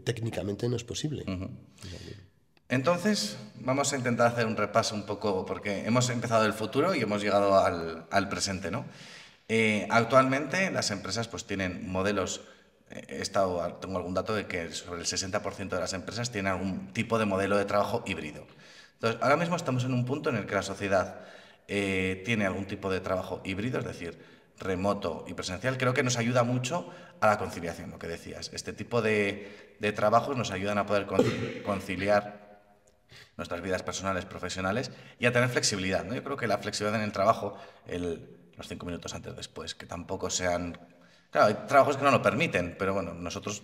técnicamente no es posible. Entonces, vamos a intentar hacer un repaso un poco, porque hemos empezado del futuro y hemos llegado al presente, ¿no? Actualmente las empresas pues tienen modelos, tengo algún dato de que sobre el 60% de las empresas tienen algún tipo de modelo de trabajo híbrido. Entonces, ahora mismo estamos en un punto en el que la sociedad tiene algún tipo de trabajo híbrido, es decir, remoto y presencial. Creo que nos ayuda mucho a la conciliación, lo que decías. Este tipo de trabajos nos ayudan a poder conciliar nuestras vidas personales, profesionales y a tener flexibilidad, ¿no? Yo creo que la flexibilidad en el trabajo, los 5 minutos antes después, que tampoco sean... Claro, hay trabajos que no lo permiten, pero bueno, nosotros...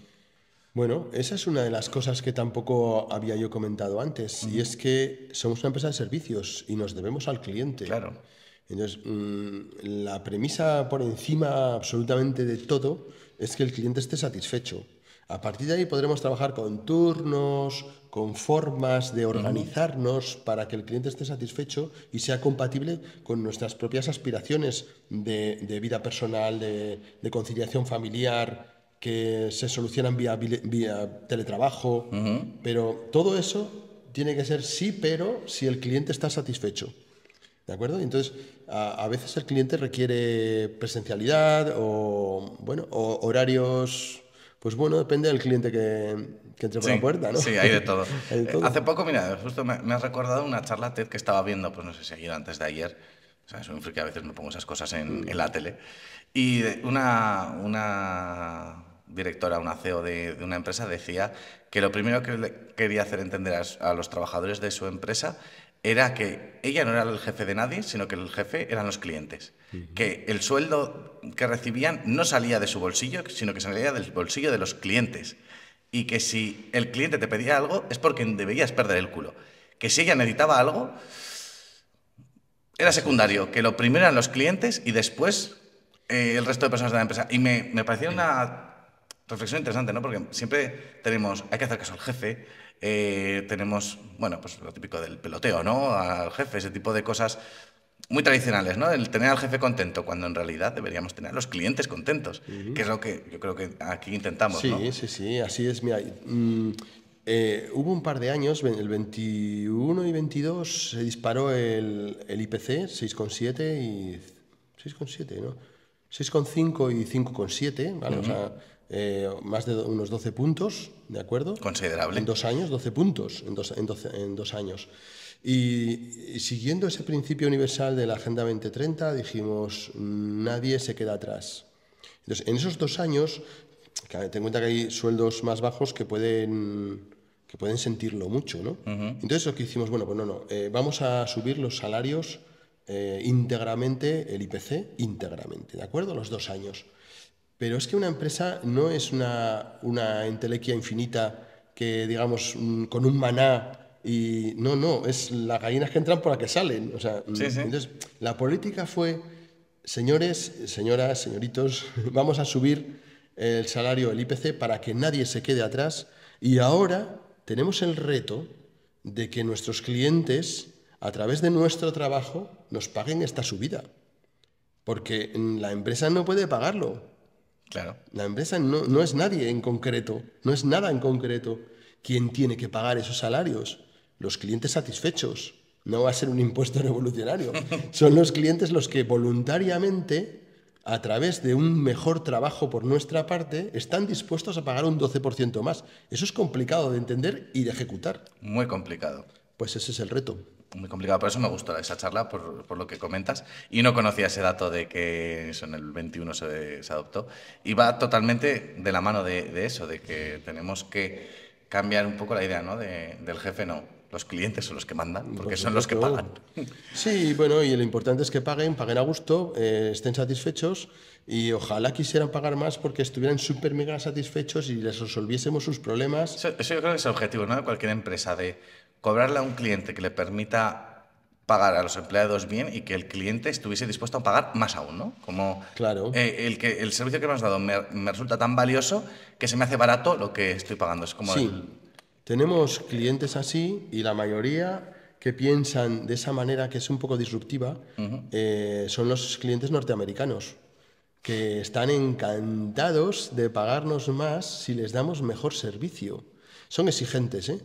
Bueno, esa es una de las cosas que tampoco había yo comentado antes, y es que somos una empresa de servicios y nos debemos al cliente. Claro. Entonces, la premisa por encima absolutamente de todo es que el cliente esté satisfecho. A partir de ahí podremos trabajar con turnos, con formas de organizarnos para que el cliente esté satisfecho y sea compatible con nuestras propias aspiraciones de vida personal, de conciliación familiar, que se solucionan vía teletrabajo. Pero todo eso tiene que ser sí, pero si el cliente está satisfecho. ¿De acuerdo? Entonces, a veces el cliente requiere presencialidad o, bueno, o horarios, pues bueno, depende del cliente que entre por la Sí, puerta, ¿no? sí, hay de todo. Hay de todo. Hace poco, mira, justo me has recordado una charla TED que estaba viendo, pues no sé si ayer o antes de ayer. O sea, soy un friki, a veces me pongo esas cosas en la tele. Y una directora, una CEO de una empresa decía que lo primero que quería hacer entender a los trabajadores de su empresa era que ella no era el jefe de nadie, sino que el jefe eran los clientes. Que el sueldo que recibían no salía de su bolsillo, sino que salía del bolsillo de los clientes. Y que si el cliente te pedía algo es porque debías perder el culo. Que si ella necesitaba algo, era secundario, que lo primero eran los clientes y después el resto de personas de la empresa. Y me pareció una reflexión interesante, ¿no? Porque siempre tenemos, hay que hacer caso al jefe, tenemos, bueno, pues lo típico del peloteo, ¿no? Al jefe, ese tipo de cosas muy tradicionales, ¿no? El tener al jefe contento, cuando en realidad deberíamos tener a los clientes contentos, que es lo que yo creo que aquí intentamos, ¿no? Sí, sí, sí, así es. Mira, hubo un par de años, el 21 y 22, se disparó el IPC 6,7 y 6,7, ¿no? 6,5 y 5,7, ¿vale? O sea, más de unos 12 puntos, ¿de acuerdo? Considerable. En 2 años, 12 puntos en 2 años. Y siguiendo ese principio universal de la Agenda 2030, dijimos, nadie se queda atrás. Entonces, en esos 2 años, ten en cuenta que hay sueldos más bajos que pueden sentirlo mucho, ¿no? Entonces, lo que hicimos, bueno, pues no, vamos a subir los salarios íntegramente, el IPC íntegramente, ¿de acuerdo? Los 2 años. Pero es que una empresa no es una entelequia infinita que, digamos, con un maná y... No, es las gallinas que entran por las que salen. O sea, Sí, sí. entonces, la política fue, señores, señoras, señoritos, vamos a subir el salario, el IPC, para que nadie se quede atrás. Y ahora tenemos el reto de que nuestros clientes, a través de nuestro trabajo, nos paguen esta subida. Porque la empresa no puede pagarlo. Claro. La empresa no es nadie en concreto, no es nada en concreto. ¿Quién tiene que pagar esos salarios? Los clientes satisfechos. No va a ser un impuesto revolucionario. Son los clientes los que voluntariamente, a través de un mejor trabajo por nuestra parte, están dispuestos a pagar un 12% más. Eso es complicado de entender y de ejecutar. Muy complicado. Pues ese es el reto. Muy complicado, por eso me gustó esa charla, por lo que comentas. Y no conocía ese dato de que eso en el 21 se adoptó. Y va totalmente de la mano de eso, de que tenemos que cambiar un poco la idea, ¿no? Del jefe, no. Los clientes son los que mandan, porque son los que pagan. Sí, bueno, y lo importante es que paguen a gusto, estén satisfechos y ojalá quisieran pagar más porque estuvieran súper mega satisfechos y les resolviésemos sus problemas. Eso yo creo que es el objetivo, ¿no? De cualquier empresa, de cobrarle a un cliente que le permita pagar a los empleados bien y que el cliente estuviese dispuesto a pagar más aún, ¿no? Como Claro. el servicio que me has dado me resulta tan valioso que se me hace barato lo que estoy pagando. Es como Sí, tenemos clientes así y la mayoría que piensan de esa manera que es un poco disruptiva son los clientes norteamericanos, que están encantados de pagarnos más si les damos mejor servicio. Son exigentes, ¿eh?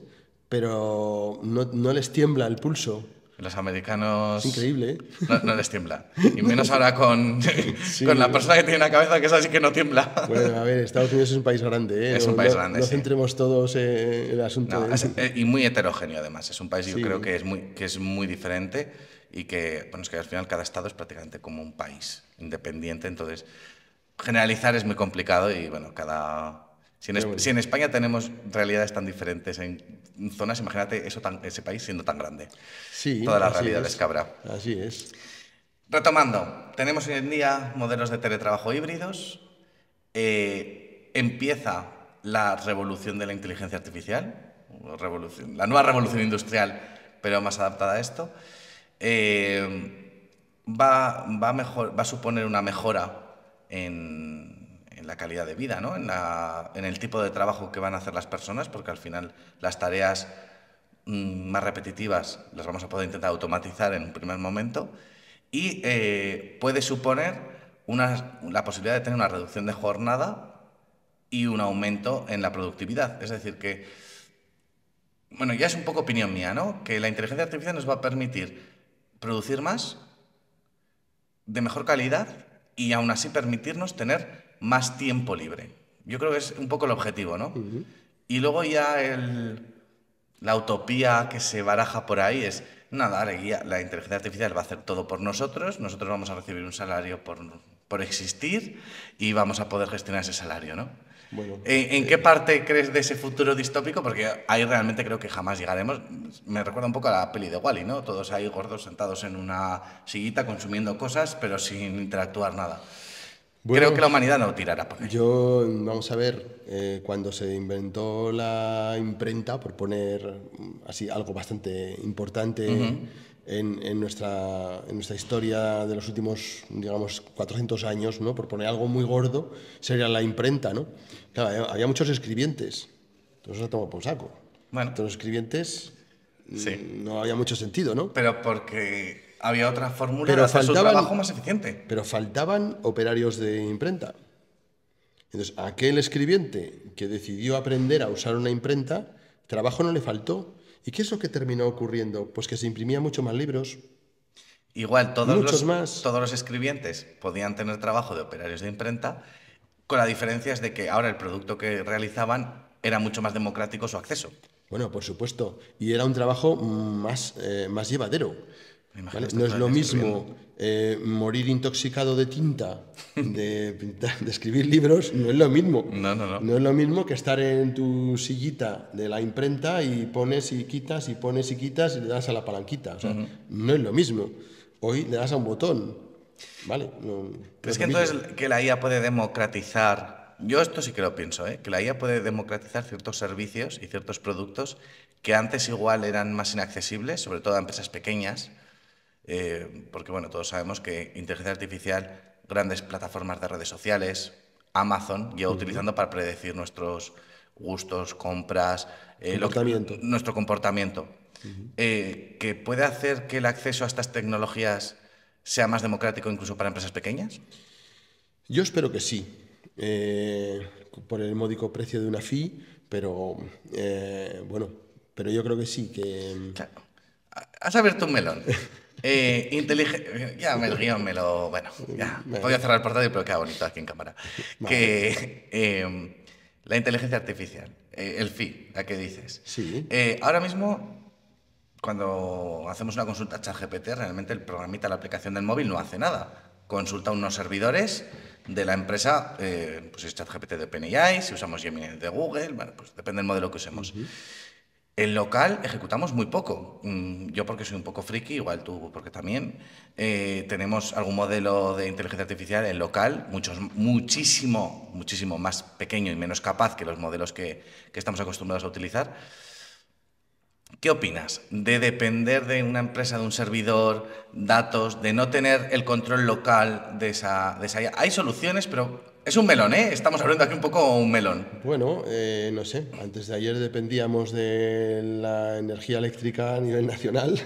Pero no les tiembla el pulso. los americanos Es increíble, ¿eh? no les tiembla. Y menos ahora con, Sí. con la persona que tiene una cabeza que es así que no tiembla. Bueno, a ver, Estados Unidos es un país grande, ¿eh? Es un país grande, No sí. centremos todos en el asunto No, de... y muy heterogéneo además. Es un país, yo Sí. creo que es muy diferente y que, bueno, es que al final cada estado es prácticamente como un país independiente. Entonces, generalizar es muy complicado y, bueno, si en España tenemos realidades tan diferentes en zonas, imagínate ese país siendo tan grande. Sí, Todas las así realidades es. que habrá. Así es. Retomando, tenemos hoy en día modelos de teletrabajo híbridos. Empieza la revolución de la inteligencia artificial, la nueva revolución industrial, pero más adaptada a esto. Va a suponer una mejora en la calidad de vida, ¿no? En el tipo de trabajo que van a hacer las personas, porque al final las tareas más repetitivas las vamos a poder intentar automatizar en un primer momento y puede suponer la posibilidad de tener una reducción de jornada y un aumento en la productividad. Es decir, que bueno, ya es un poco opinión mía, ¿no? Que la inteligencia artificial nos va a permitir producir más, de mejor calidad y aún así permitirnos tener más tiempo libre. Yo creo que es un poco el objetivo, ¿no? Ujú. Y luego ya la utopía que se baraja por ahí es, nada, la inteligencia artificial va a hacer todo por nosotros, nosotros vamos a recibir un salario por existir y vamos a poder gestionar ese salario, ¿no? Bueno, ¿En qué parte crees de ese futuro distópico? Porque ahí realmente creo que jamás llegaremos. Me recuerda un poco a la peli de Wall-E, ¿no? Todos ahí gordos sentados en una sillita consumiendo cosas, pero sin interactuar nada. Creo bueno, que la humanidad no tirará por ahí. vamos a ver, cuando se inventó la imprenta, por poner así algo bastante importante en nuestra historia de los últimos, digamos, 400 años, ¿no? Por poner algo muy gordo, sería la imprenta, ¿no? Claro, había muchos escribientes, entonces lo tomo por saco. Bueno, Entonces, los escribientes sí. no había mucho sentido, ¿no? Pero porque había otra fórmula de Pero hacer su faltaban, trabajo más eficiente. pero faltaban operarios de imprenta. Entonces, aquel escribiente que decidió aprender a usar una imprenta, trabajo no le faltó. ¿Y qué es lo que terminó ocurriendo? Pues que se imprimían mucho más libros, Igual muchos más. todos los escribientes podían tener trabajo de operarios de imprenta, con la diferencia es de que ahora el producto que realizaban era mucho más democrático su acceso. Bueno, por supuesto. Y era un trabajo más llevadero. Me imagino ¿Vale? estar No es todo el lo día escribiendo. mismo morir intoxicado de tinta, de escribir libros, no es lo mismo. No, no, no. No es lo mismo que estar en tu sillita de la imprenta y pones y quitas y pones y quitas y le das a la palanquita. O sea, no es lo mismo. Hoy le das a un botón. ¿Vale? No ¿Crees es que lo mismo. entonces que la IA puede democratizar? Yo esto sí que lo pienso, ¿eh? Que la IA puede democratizar ciertos servicios y ciertos productos que antes igual eran más inaccesibles, sobre todo a empresas pequeñas, porque bueno, todos sabemos que inteligencia artificial, grandes plataformas de redes sociales, Amazon lleva utilizando para predecir nuestros gustos, compras, Comportamiento. nuestro comportamiento, que puede hacer que el acceso a estas tecnologías sea más democrático incluso para empresas pequeñas. Yo espero que sí, por el módico precio de una fee, pero bueno, pero yo creo que sí, que Claro. Has abierto un melón. Ya el guión me lo... Bueno, ya. Podía cerrar el portátil, pero queda bonito aquí en cámara. vale, Que la inteligencia artificial, el FI, la que dices. sí. Ahora mismo, cuando hacemos una consulta a ChatGPT, realmente el programita, la aplicación del móvil, no hace nada. Consulta unos servidores de la empresa, pues si es ChatGPT de OpenAI, si usamos Gemini de Google, bueno, pues depende del modelo que usemos. En local ejecutamos muy poco. Yo porque soy un poco friki, igual tú porque también. Tenemos algún modelo de inteligencia artificial en local, muchísimo más pequeño y menos capaz que los modelos que estamos acostumbrados a utilizar. ¿Qué opinas de depender de una empresa, de un servidor, datos, de no tener el control local de esa IA? Hay soluciones, pero es un melón, ¿eh? Estamos abriendo aquí un poco un melón. Bueno, no sé, antes de ayer dependíamos de la energía eléctrica a nivel nacional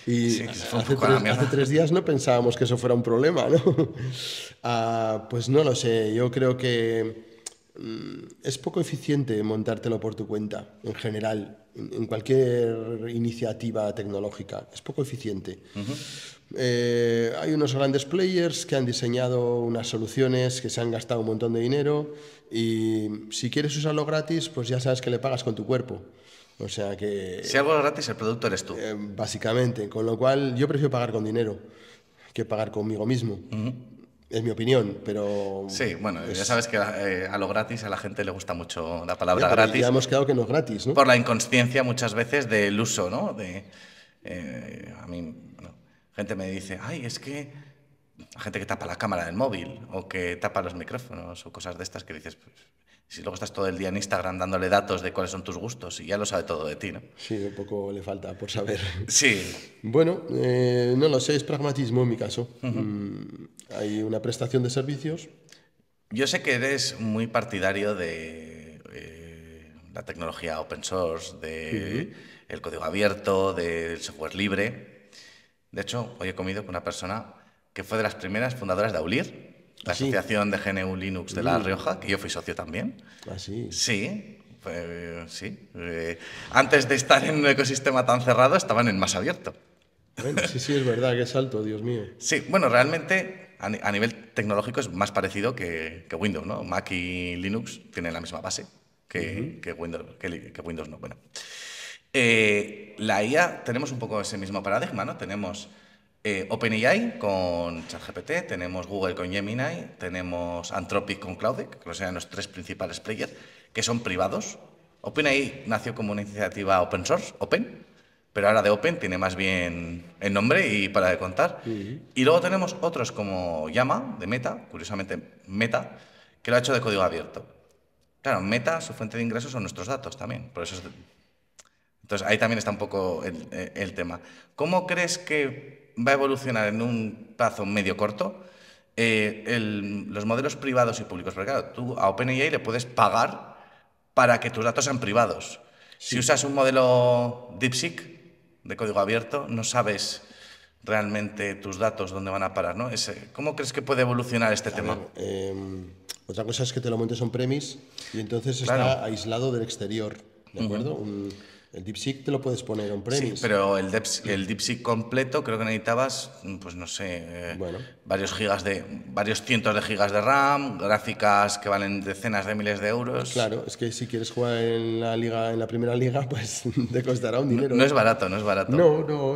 y Sí, que se fue un poco a la hace mierda. 3 días no pensábamos que eso fuera un problema, ¿no? Pues no lo sé, yo creo que es poco eficiente montártelo por tu cuenta, en general, en cualquier iniciativa tecnológica. Es poco eficiente. Hay unos grandes players que han diseñado unas soluciones que se han gastado un montón de dinero y si quieres usarlo gratis, pues ya sabes que le pagas con tu cuerpo. O sea Si que, algo es gratis, el producto eres tú. básicamente, con lo cual yo prefiero pagar con dinero que pagar conmigo mismo. Es mi opinión, pero Sí, bueno, ya es, sabes que a lo gratis a la gente le gusta mucho la ya, palabra pero ya gratis hemos quedado que no es gratis, ¿no? por la inconsciencia muchas veces del uso, ¿no? A mí, bueno, gente me dice, ay, es que la gente que tapa la cámara del móvil o que tapa los micrófonos o cosas de estas que dices, pues, si luego estás todo el día en Instagram dándole datos de cuáles son tus gustos y ya lo sabe todo de ti, ¿no? Sí, un poco le falta por saber. Sí, Bueno, no lo sé, es pragmatismo en mi caso. Hay una prestación de servicios. yo sé que eres muy partidario de la tecnología open source, de el código abierto, del software libre. De hecho, hoy he comido con una persona que fue de las primeras fundadoras de AULIR, la Así, Asociación de GNU Linux de La Rioja, que yo fui socio también. así. Sí, Sí. Antes de estar en un ecosistema tan cerrado, estaban en más abierto. Bueno, sí, es verdad, qué salto, Dios mío. Sí, bueno, realmente a nivel tecnológico es más parecido que Windows, ¿no? Mac y Linux tienen la misma base que Windows no. Bueno, la IA tenemos un poco ese mismo paradigma, ¿no? Tenemos OpenAI con ChatGPT, tenemos Google con Gemini, tenemos Anthropic con Claude, que sean los tres principales players, que son privados. OpenAI nació como una iniciativa open source, Open, pero ahora de Open tiene más bien el nombre y para de contar. Y luego tenemos otros como Llama, de Meta, curiosamente Meta, que lo ha hecho de código abierto. Claro, Meta, su fuente de ingresos son nuestros datos también, por eso entonces ahí también está un poco el tema. ¿Cómo crees que va a evolucionar en un plazo medio corto los modelos privados y públicos? Porque claro, tú a OpenAI le puedes pagar para que tus datos sean privados. Si usas un modelo DeepSeek de código abierto, no sabes realmente tus datos dónde van a parar, ¿no? ¿Cómo crees que puede evolucionar este tema? Otra cosa es que te lo montes on-premise y entonces Claro. está aislado del exterior, ¿de acuerdo? El DeepSeek te lo puedes poner on-premise. Sí, pero el DeepSeek completo creo que necesitabas, pues no sé, Bueno. varios cientos de gigas de RAM, gráficas que valen decenas de miles de euros. Claro, es que si quieres jugar en la liga, en la primera liga, pues te costará un dinero. No es barato, no es barato. No,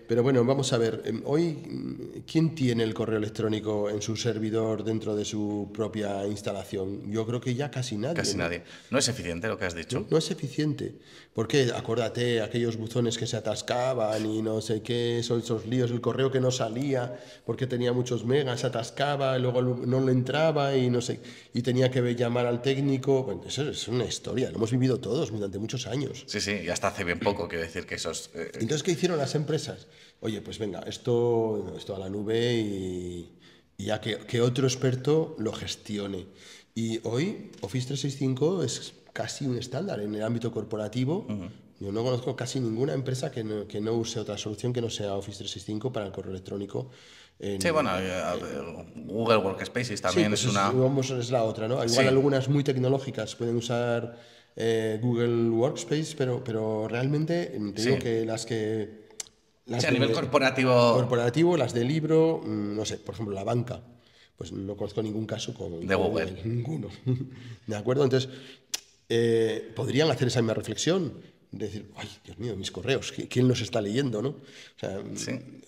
pero bueno, vamos a ver. Hoy, ¿quién tiene el correo electrónico en su servidor dentro de su propia instalación? Yo creo que ya casi nadie. Casi nadie. No es eficiente lo que has dicho. No es eficiente. Porque acuérdate, aquellos buzones que se atascaban y no sé qué, esos líos, el correo que no salía porque tenía muchos megas, se atascaba, y luego no le entraba y no sé, y tenía que llamar al técnico. Bueno, eso es una historia, lo hemos vivido todos durante muchos años. Sí, y hasta hace bien poco, quiero decir que esos... Entonces, ¿qué hicieron las empresas? Oye, pues venga, esto a la nube y ya que otro experto lo gestione. Y hoy Office 365 es casi un estándar en el ámbito corporativo. Yo no conozco casi ninguna empresa que no use otra solución que no sea Office 365 para el correo electrónico. Sí, bueno, Google Workspaces también pues es una... es la otra, ¿no? Igual algunas muy tecnológicas pueden usar Google Workspace, pero realmente te digo que las que... a nivel corporativo... Corporativo, las de libro, no sé, por ejemplo, la banca. Pues no conozco ningún caso con Google. Ninguno. ¿De acuerdo? Entonces, podrían hacer esa misma reflexión. Decir, ay, Dios mío, mis correos, ¿quién los está leyendo, no? O sea,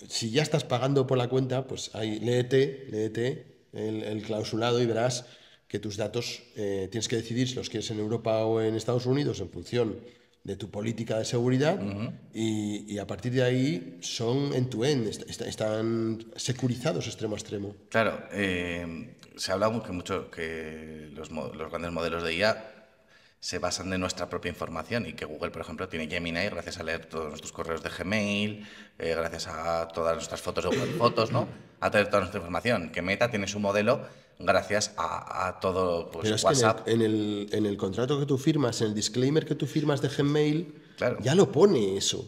si ya estás pagando por la cuenta, pues ahí, léete el clausulado y verás que tus datos tienes que decidir si los quieres en Europa o en Estados Unidos en función de tu política de seguridad y a partir de ahí son end-to-end, están securizados extremo a extremo. Claro, se habla mucho que los grandes modelos de IA se basan en nuestra propia información y que Google, por ejemplo, tiene Gemini gracias a leer todos nuestros correos de Gmail, gracias a todas nuestras fotos de Google Fotos, ¿no? A tener toda nuestra información. Que Meta tiene su modelo gracias a todo, pues, pero es WhatsApp. Que en el contrato que tú firmas, en el disclaimer que tú firmas de Gmail, claro, ya lo pone eso,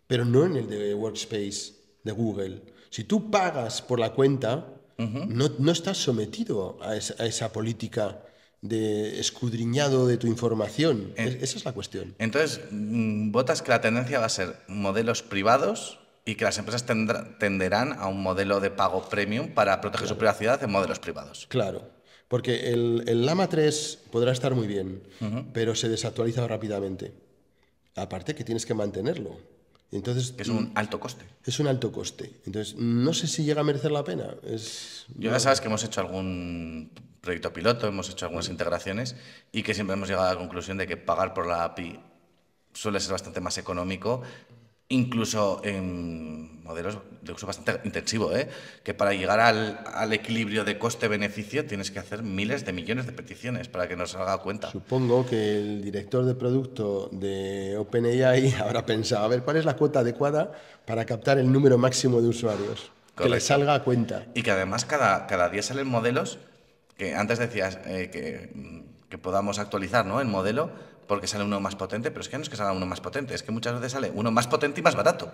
pero no en el de Workspace de Google. Si tú pagas por la cuenta, no estás sometido a esa política de escudriñado de tu información. Esa es la cuestión. Entonces, votas que la tendencia va a ser modelos privados y que las empresas tenderán a un modelo de pago premium para proteger su privacidad en modelos privados. Claro, porque el Llama 3 podrá estar muy bien, pero se desactualiza rápidamente. Aparte que tienes que mantenerlo. Entonces, es un alto coste. Es un alto coste. Entonces, no sé si llega a merecer la pena. Ya sabes que hemos hecho algún proyecto piloto, hemos hecho algunas integraciones y que siempre hemos llegado a la conclusión de que pagar por la API suele ser bastante más económico, incluso en modelos de uso bastante intensivo, que para llegar al equilibrio de coste-beneficio tienes que hacer miles de millones de peticiones para que nos salga cuenta. Supongo que el director de producto de OpenAI habrá pensado, a ver, ¿cuál es la cuota adecuada para captar el número máximo de usuarios? Correcto. Que le salga a cuenta. Y que además cada día salen modelos que antes decías que podamos actualizar, ¿no?, el modelo porque sale uno más potente, pero es que no es que salga uno más potente, es que muchas veces sale uno más potente y más barato.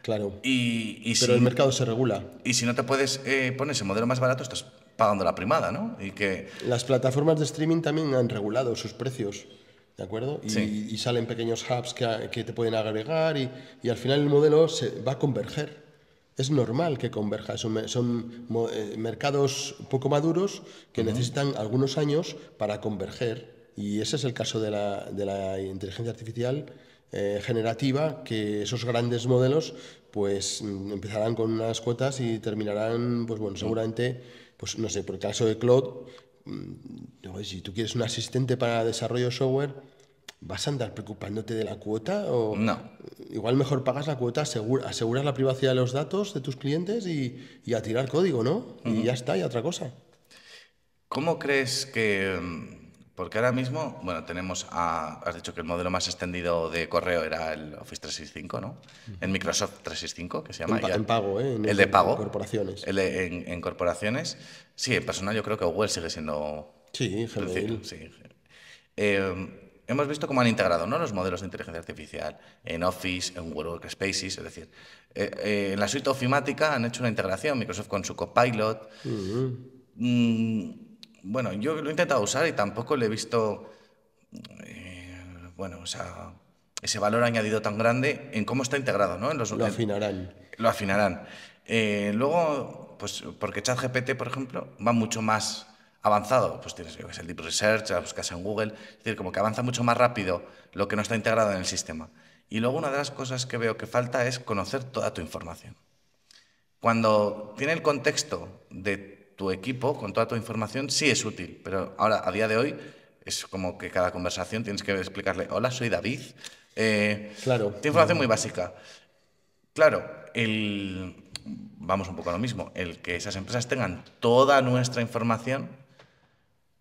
Claro. Pero el mercado se regula. Y si no te puedes poner ese modelo más barato, estás pagando la primada, ¿no? Las plataformas de streaming también han regulado sus precios. ¿de acuerdo? Sí. Y salen pequeños hubs que te pueden agregar y al final el modelo se va a converger. Es normal que converja. Son mercados poco maduros que necesitan algunos años para converger. Y ese es el caso de la inteligencia artificial generativa, que esos grandes modelos pues empezarán con unas cuotas y terminarán, pues bueno, seguramente, pues no sé, por el caso de Claude, si tú quieres un asistente para desarrollo de software, ¿vas a andar preocupándote de la cuota? O No. igual mejor pagas la cuota, aseguras la privacidad de los datos de tus clientes y a tirar código, ¿no? Y ya está, y otra cosa. ¿Cómo crees que...? Porque ahora mismo, bueno, has dicho que el modelo más extendido de correo era el Office 365, ¿no? El Microsoft 365, que se llama. En pago, ¿eh? El de En pago. corporaciones. En corporaciones. Sí, en personal yo creo que Google sigue siendo... Sí, Gmail. Sí. Hemos visto cómo han integrado, ¿no?, los modelos de inteligencia artificial en Office, en Google Workspaces, es decir, en la suite ofimática han hecho una integración, Microsoft con su Copilot. Bueno, yo lo he intentado usar y tampoco le he visto, bueno, o sea, ese valor añadido tan grande en cómo está integrado, ¿no? Lo afinarán. Lo afinarán. Luego, pues porque ChatGPT, por ejemplo, va mucho más avanzado. Pues tienes el Deep Research, la buscas en Google, es decir, como que avanza mucho más rápido lo que no está integrado en el sistema. Y luego una de las cosas que veo que falta es conocer toda tu información. Cuando tiene el contexto de tu equipo, con toda tu información, sí es útil, pero ahora, a día de hoy, es como que cada conversación tienes que explicarle, hola, soy David. Claro. Tiene información muy básica. Claro, vamos un poco a lo mismo, el que esas empresas tengan toda nuestra información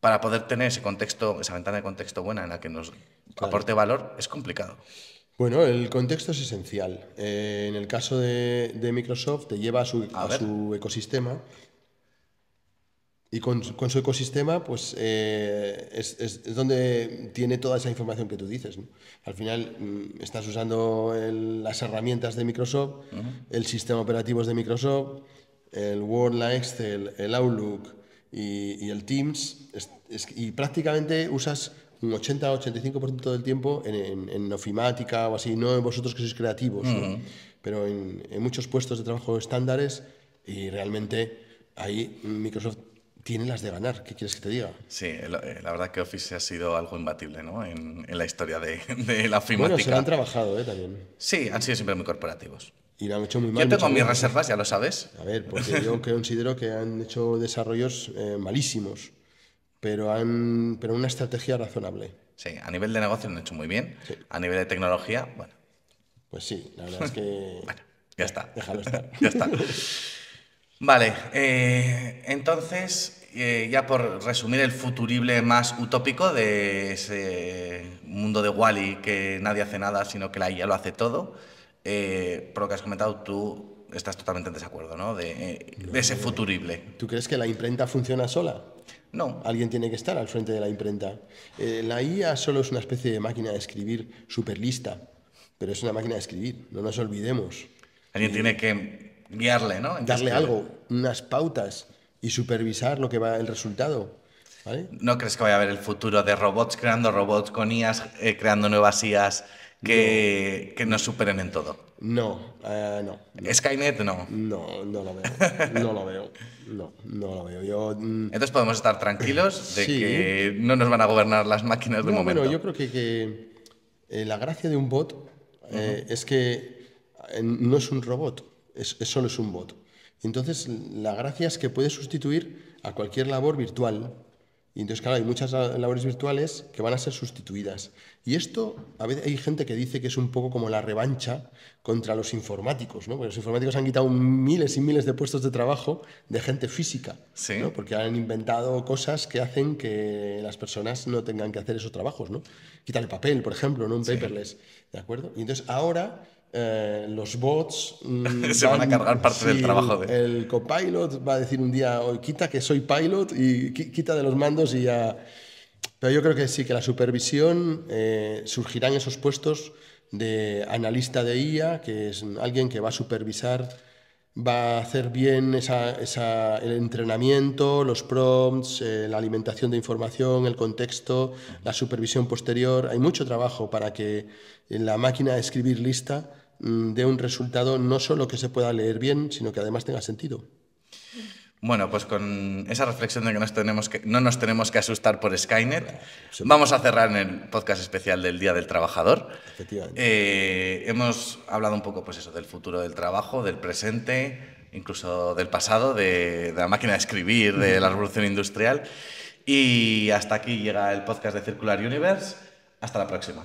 para poder tener ese contexto, esa ventana de contexto buena en la que nos aporte valor, es complicado. Bueno, el contexto es esencial. En el caso de Microsoft, te lleva a su ecosistema. Y con su ecosistema, pues es donde tiene toda esa información que tú dices, ¿no? Al final estás usando las herramientas de Microsoft, el sistema operativo es de Microsoft, el Word, la Excel, el Outlook y el Teams, y prácticamente usas un 80-85% del tiempo en ofimática o así, no en vosotros que sois creativos, ¿no? Pero en muchos puestos de trabajo estándares y realmente ahí Microsoft tiene las de ganar. ¿Qué quieres que te diga? Sí, la verdad que Office ha sido algo imbatible, ¿no?, en la historia de la ofimática. Bueno, se lo han trabajado, también. Sí, han sido siempre muy corporativos. Y lo han hecho muy mal. Yo tengo mis reservas, ya lo sabes. A ver, porque yo considero que han hecho desarrollos malísimos, pero una estrategia razonable. Sí, a nivel de negocio lo han hecho muy bien. Sí. A nivel de tecnología, bueno. Pues sí, la verdad es que... Bueno, ya está. Déjalo estar. Ya está. Vale, entonces, ya por resumir el futurible más utópico de ese mundo de Wall-E que nadie hace nada, sino que la IA lo hace todo, por lo que has comentado, tú estás totalmente en desacuerdo, ¿no?, de ese futurible. ¿Tú crees que la imprenta funciona sola? No. Alguien tiene que estar al frente de la imprenta. La IA solo es una especie de máquina de escribir súper lista, pero es una máquina de escribir, no nos olvidemos. Alguien tiene que guiarle, ¿no? Darle algo, unas pautas y supervisar lo que va el resultado. ¿Vale? ¿No crees que vaya a haber el futuro de robots creando robots con IAs, creando nuevas IAs que nos superen en todo? No. Skynet, no. No lo veo. No lo veo. No lo veo. Entonces podemos estar tranquilos de sí. que no nos van a gobernar las máquinas de momento. Bueno, yo creo que la gracia de un bot es que no es un robot, solo es un bot. Entonces, la gracia es que puede sustituir a cualquier labor virtual. Y entonces, claro, hay muchas labores virtuales que van a ser sustituidas. Y esto, a veces hay gente que dice que es un poco como la revancha contra los informáticos, ¿no? Porque los informáticos han quitado miles y miles de puestos de trabajo de gente física, sí, ¿no? Porque han inventado cosas que hacen que las personas no tengan que hacer esos trabajos, ¿no? Quitar el papel, por ejemplo, ¿no? Un paperless, ¿de acuerdo? Y entonces ahora los bots se van a cargar parte del trabajo el copilot va a decir un día, quita que soy pilot y quita de los mandos y ya. Pero yo creo que sí, que la supervisión surgirán esos puestos de analista de IA, que es alguien que va a supervisar va a hacer bien el entrenamiento, los prompts, la alimentación de información, el contexto, la supervisión posterior. Hay mucho trabajo para que la máquina de escribir lista dé un resultado no solo que se pueda leer bien, sino que además tenga sentido. Bueno, pues con esa reflexión de que no nos tenemos que asustar por Skynet, vamos a cerrar en el podcast especial del Día del Trabajador. Efectivamente. Hemos hablado un poco, pues eso, del futuro del trabajo, del presente, incluso del pasado, de la máquina de escribir, de la revolución industrial. Y hasta aquí llega el podcast de Circular Universe. Hasta la próxima.